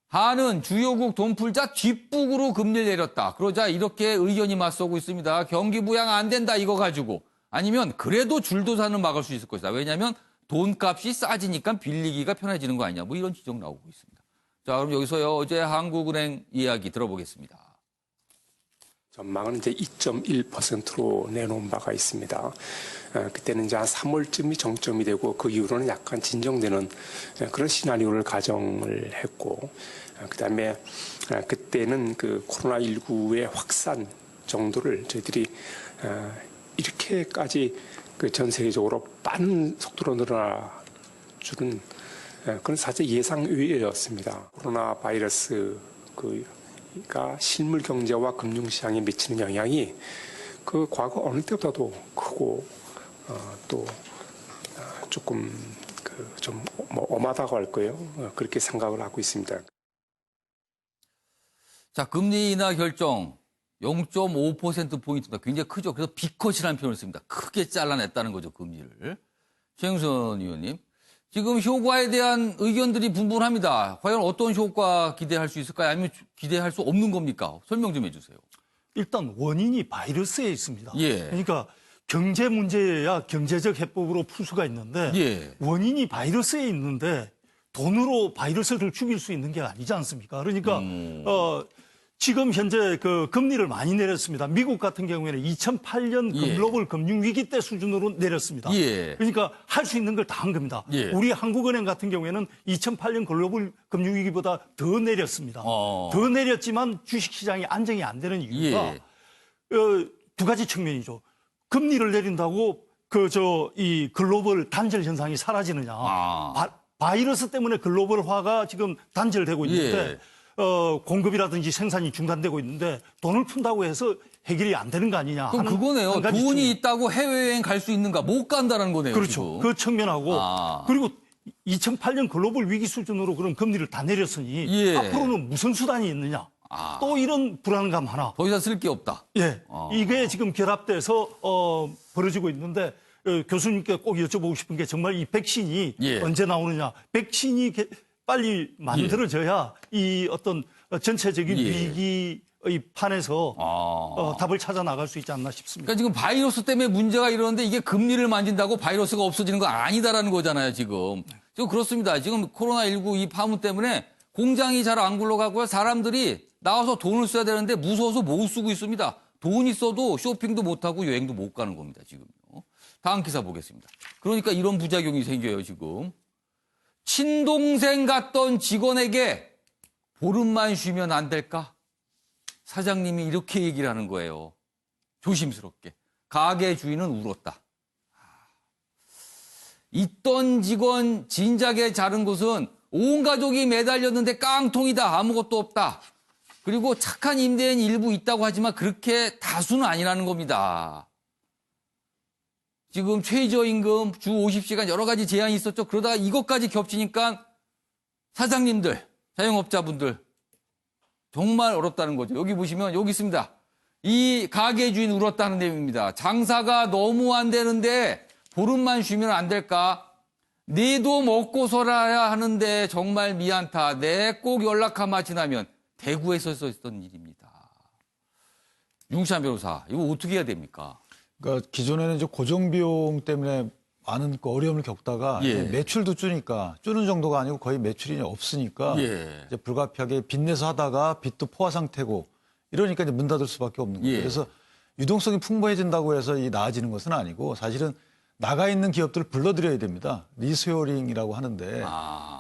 한은 주요국 돈풀자 뒷북으로 금리를 내렸다. 그러자 이렇게 의견이 맞서고 있습니다. 경기 부양 안 된다 이거 가지고. 아니면 그래도 줄도산은 막을 수 있을 것이다. 왜냐하면 돈값이 싸지니까 빌리기가 편해지는 거 아니냐. 뭐 이런 지적 나오고 있습니다. 자, 그럼 여기서요. 어제 한국은행 이야기 들어보겠습니다. 전망은 이제 2.1%로 내놓은 바가 있습니다. 그때는 이제 한 3월쯤이 정점이 되고 그 이후로는 약간 진정되는 그런 시나리오를 가정을 했고, 그다음에 그때는 그 코로나19의 확산 정도를 저희들이 이렇게까지 그 전 세계적으로 빠른 속도로 늘어나주는 그런 사실 예상 외였습니다. 코로나 바이러스 가 실물 경제와 금융 시장에 미치는 영향이 그 과거 어느 때보다도 크고 또 조금 좀 뭐 엄하다고 할 거예요. 그렇게 생각을 하고 있습니다. 자, 금리 인하 결정 0.5%포인트입니다. 굉장히 크죠. 그래서 B컷이라는 표현을 씁니다. 크게 잘라냈다는 거죠, 금리를. 최영선 의원님. 지금 효과에 대한 의견들이 분분합니다. 과연 어떤 효과 기대할 수 있을까요? 아니면 기대할 수 없는 겁니까? 설명 좀 해주세요. 일단 원인이 바이러스에 있습니다. 예. 그러니까 경제 문제야 경제적 해법으로 풀 수가 있는데 예. 원인이 바이러스에 있는데 돈으로 바이러스를 죽일 수 있는 게 아니지 않습니까? 그러니까 지금 현재 그 금리를 많이 내렸습니다. 미국 같은 경우에는 2008년 예. 글로벌 금융위기 때 수준으로 내렸습니다. 예. 그러니까 할 수 있는 걸 다 한 겁니다. 예. 우리 한국은행 같은 경우에는 2008년 글로벌 금융위기보다 더 내렸습니다. 더 내렸지만 주식시장이 안정이 안 되는 이유가 두 가지 측면이죠. 금리를 내린다고 이 글로벌 단절 현상이 사라지느냐. 바이러스 때문에 글로벌화가 지금 단절되고 있는데 공급이라든지 생산이 중단되고 있는데 돈을 푼다고 해서 해결이 안 되는 거 아니냐. 그럼 그거네요. 돈이 있다고 해외여행 갈 수 있는가? 못 간다는 거네요. 그렇죠. 지금. 그 측면하고 그리고 2008년 글로벌 위기 수준으로 그럼 금리를 다 내렸으니 앞으로는 무슨 수단이 있느냐. 또 이런 불안감 하나. 더 이상 쓸 게 없다. 예. 이게 지금 결합돼서 벌어지고 있는데 교수님께 꼭 여쭤보고 싶은 게 정말 이 백신이 언제 나오느냐. 백신이 빨리 만들어져야 이 어떤 전체적인 위기의 판에서 답을 찾아 나갈 수 있지 않나 싶습니다. 그러니까 지금 바이러스 때문에 문제가 일어났는데 이게 금리를 만진다고 바이러스가 없어지는 거 아니다라는 거잖아요, 지금. 지금 그렇습니다. 지금 코로나19 이 파문 때문에 공장이 잘 안 굴러가고요. 사람들이 나와서 돈을 써야 되는데 무서워서 못 쓰고 있습니다. 돈 있어도 쇼핑도 못하고 여행도 못 가는 겁니다, 지금요. 다음 기사 보겠습니다. 그러니까 이런 부작용이 생겨요, 지금. 친동생 같던 직원에게 보름만 쉬면 안 될까? 사장님이 이렇게 얘기를 하는 거예요. 조심스럽게. 가게 주인은 울었다. 있던 직원 진작에 자른 곳은 온 가족이 매달렸는데 깡통이다. 아무것도 없다. 그리고 착한 임대인 일부 있다고 하지만 그렇게 다수는 아니라는 겁니다. 지금 최저임금, 주 50시간 여러 가지 제한이 있었죠. 그러다가 이것까지 겹치니까 사장님들, 자영업자분들 정말 어렵다는 거죠. 여기 보시면 여기 있습니다. 이 가게 주인 울었다는 내용입니다. 장사가 너무 안 되는데 보름만 쉬면 안 될까? 내도 먹고 살아야 하는데 정말 미안타. 내 꼭 연락하마 지나면 대구에서 있었던 일입니다. 윤찬 변호사, 이거 어떻게 해야 됩니까? 그러니까 기존에는 이제 고정비용 때문에 많은 그 어려움을 겪다가 예. 매출도 줄니까 줄는 정도가 아니고 거의 매출이 없으니까 예. 이제 불가피하게 빚내서 하다가 빚도 포화 상태고 이러니까 이제 문 닫을 수밖에 없는 거예요. 예. 그래서 유동성이 풍부해진다고 해서 이 나아지는 것은 아니고 사실은 나가 있는 기업들을 불러들여야 됩니다. 리스토어링이라고 하는데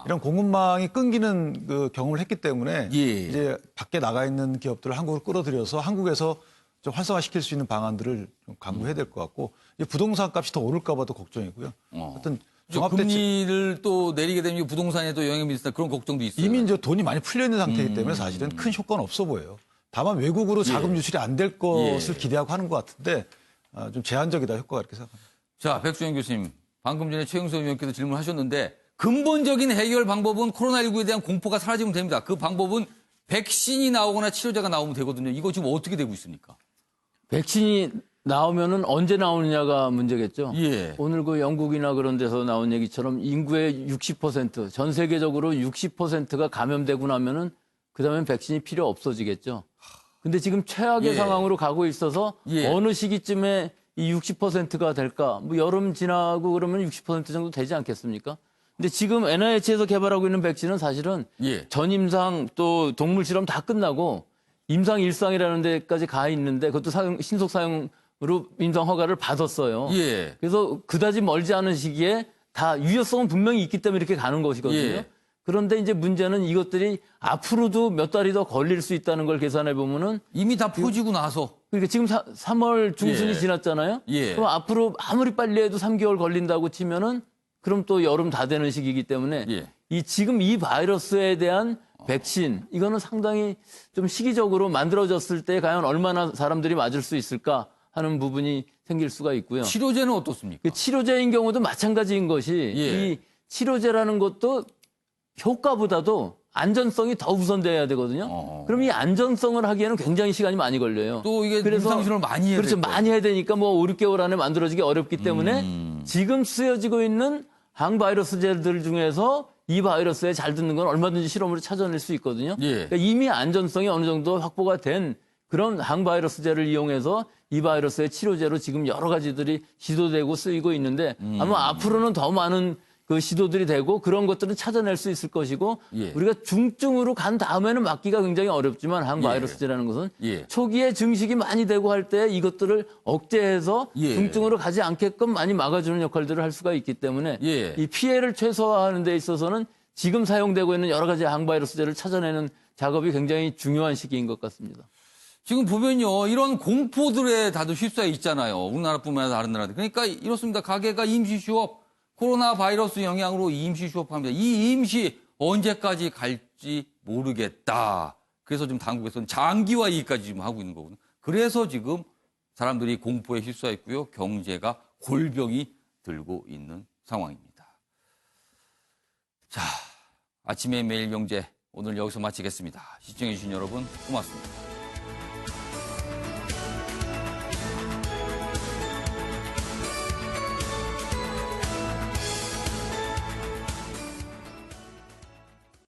이런 공급망이 끊기는 그 경험을 했기 때문에 예. 이제 밖에 나가 있는 기업들을 한국으로 끌어들여서 한국에서 좀 활성화시킬 수 있는 방안들을 좀 강구해야 될 것 같고 이제 부동산 값이 더 오를까 봐도 걱정이고요. 하여튼 금리를 또 내리게 되면 부동산에도 영향이 미친다 그런 걱정도 있어요. 이미 이제 돈이 많이 풀려 있는 상태이기 때문에 사실은 큰 효과는 없어 보여요. 다만 외국으로 자금 유출이 안 될 것을 기대하고 하는 것 같은데 좀 제한적이다 효과가 이렇게 생각합니다. 자, 백수영 교수님, 방금 전에 최영수 의원께서 질문하셨는데 근본적인 해결 방법은 코로나19에 대한 공포가 사라지면 됩니다. 그 방법은 백신이 나오거나 치료제가 나오면 되거든요. 이거 지금 어떻게 되고 있습니까? 백신이 나오면은 언제 나오느냐가 문제겠죠. 예. 오늘 그 영국이나 그런 데서 나온 얘기처럼 인구의 60%, 전 세계적으로 60%가 감염되고 나면은 그다음엔 백신이 필요 없어지겠죠. 근데 지금 최악의 상황으로 가고 있어서 어느 시기쯤에 이 60%가 될까? 뭐 여름 지나고 그러면 60% 정도 되지 않겠습니까? 근데 지금 NIH에서 개발하고 있는 백신은 사실은 전임상 또 동물 실험 다 끝나고 임상 1상이라는 데까지 가 있는데 그것도 신속 사용으로 임상 허가를 받았어요. 그래서 그다지 멀지 않은 시기에 다 유효성은 분명히 있기 때문에 이렇게 가는 것이거든요. 그런데 이제 문제는 이것들이 앞으로도 몇 달이 더 걸릴 수 있다는 걸 계산해 보면은 이미 다 퍼지고 나서 그러니까 지금 3월 중순이 지났잖아요. 그럼 앞으로 아무리 빨리 해도 3개월 걸린다고 치면은 그럼 또 여름 다 되는 시기이기 때문에 지금 이 바이러스에 대한 백신 이거는 상당히 좀 시기적으로 만들어졌을 때 과연 얼마나 사람들이 맞을 수 있을까 하는 부분이 생길 수가 있고요. 치료제는 어떻습니까? 그 치료제인 경우도 마찬가지인 것이 이 치료제라는 것도 효과보다도 안전성이 더 우선돼야 되거든요. 그럼 이 안전성을 하기에는 굉장히 시간이 많이 걸려요. 또 이게 임상실험을 많이 해야 그렇죠. 많이 해야 되니까 뭐 5, 6개월 안에 만들어지기 어렵기 때문에 지금 쓰여지고 있는 항바이러스제들 중에서 이 바이러스에 잘 듣는 건 얼마든지 실험으로 찾아낼 수 있거든요. 그러니까 이미 안전성이 어느 정도 확보가 된 그런 항바이러스제를 이용해서 이 바이러스의 치료제로 지금 여러 가지들이 시도되고 쓰이고 있는데 아마 앞으로는 더 많은 그 시도들이 되고 그런 것들은 찾아낼 수 있을 것이고 우리가 중증으로 간 다음에는 막기가 굉장히 어렵지만 항바이러스제라는 것은 초기에 증식이 많이 되고 할 때 이것들을 억제해서 중증으로 가지 않게끔 많이 막아주는 역할들을 할 수가 있기 때문에 이 피해를 최소화하는 데 있어서는 지금 사용되고 있는 여러 가지 항바이러스제를 찾아내는 작업이 굉장히 중요한 시기인 것 같습니다. 지금 보면요, 이런 공포들에 다들 휩싸여 있잖아요. 우리나라뿐만 아니라 다른 나라들. 그러니까 이렇습니다. 가게가 임시 휴업, 코로나 바이러스 영향으로 임시 휴업합니다. 이 임시 언제까지 갈지 모르겠다. 그래서 지금 당국에서는 장기화 얘기까지 지금 하고 있는 거거든요. 그래서 지금 사람들이 공포에 휩싸여 있고요. 경제가 골병이 들고 있는 상황입니다. 자, 아침의 매일경제 오늘 여기서 마치겠습니다. 시청해주신 여러분 고맙습니다.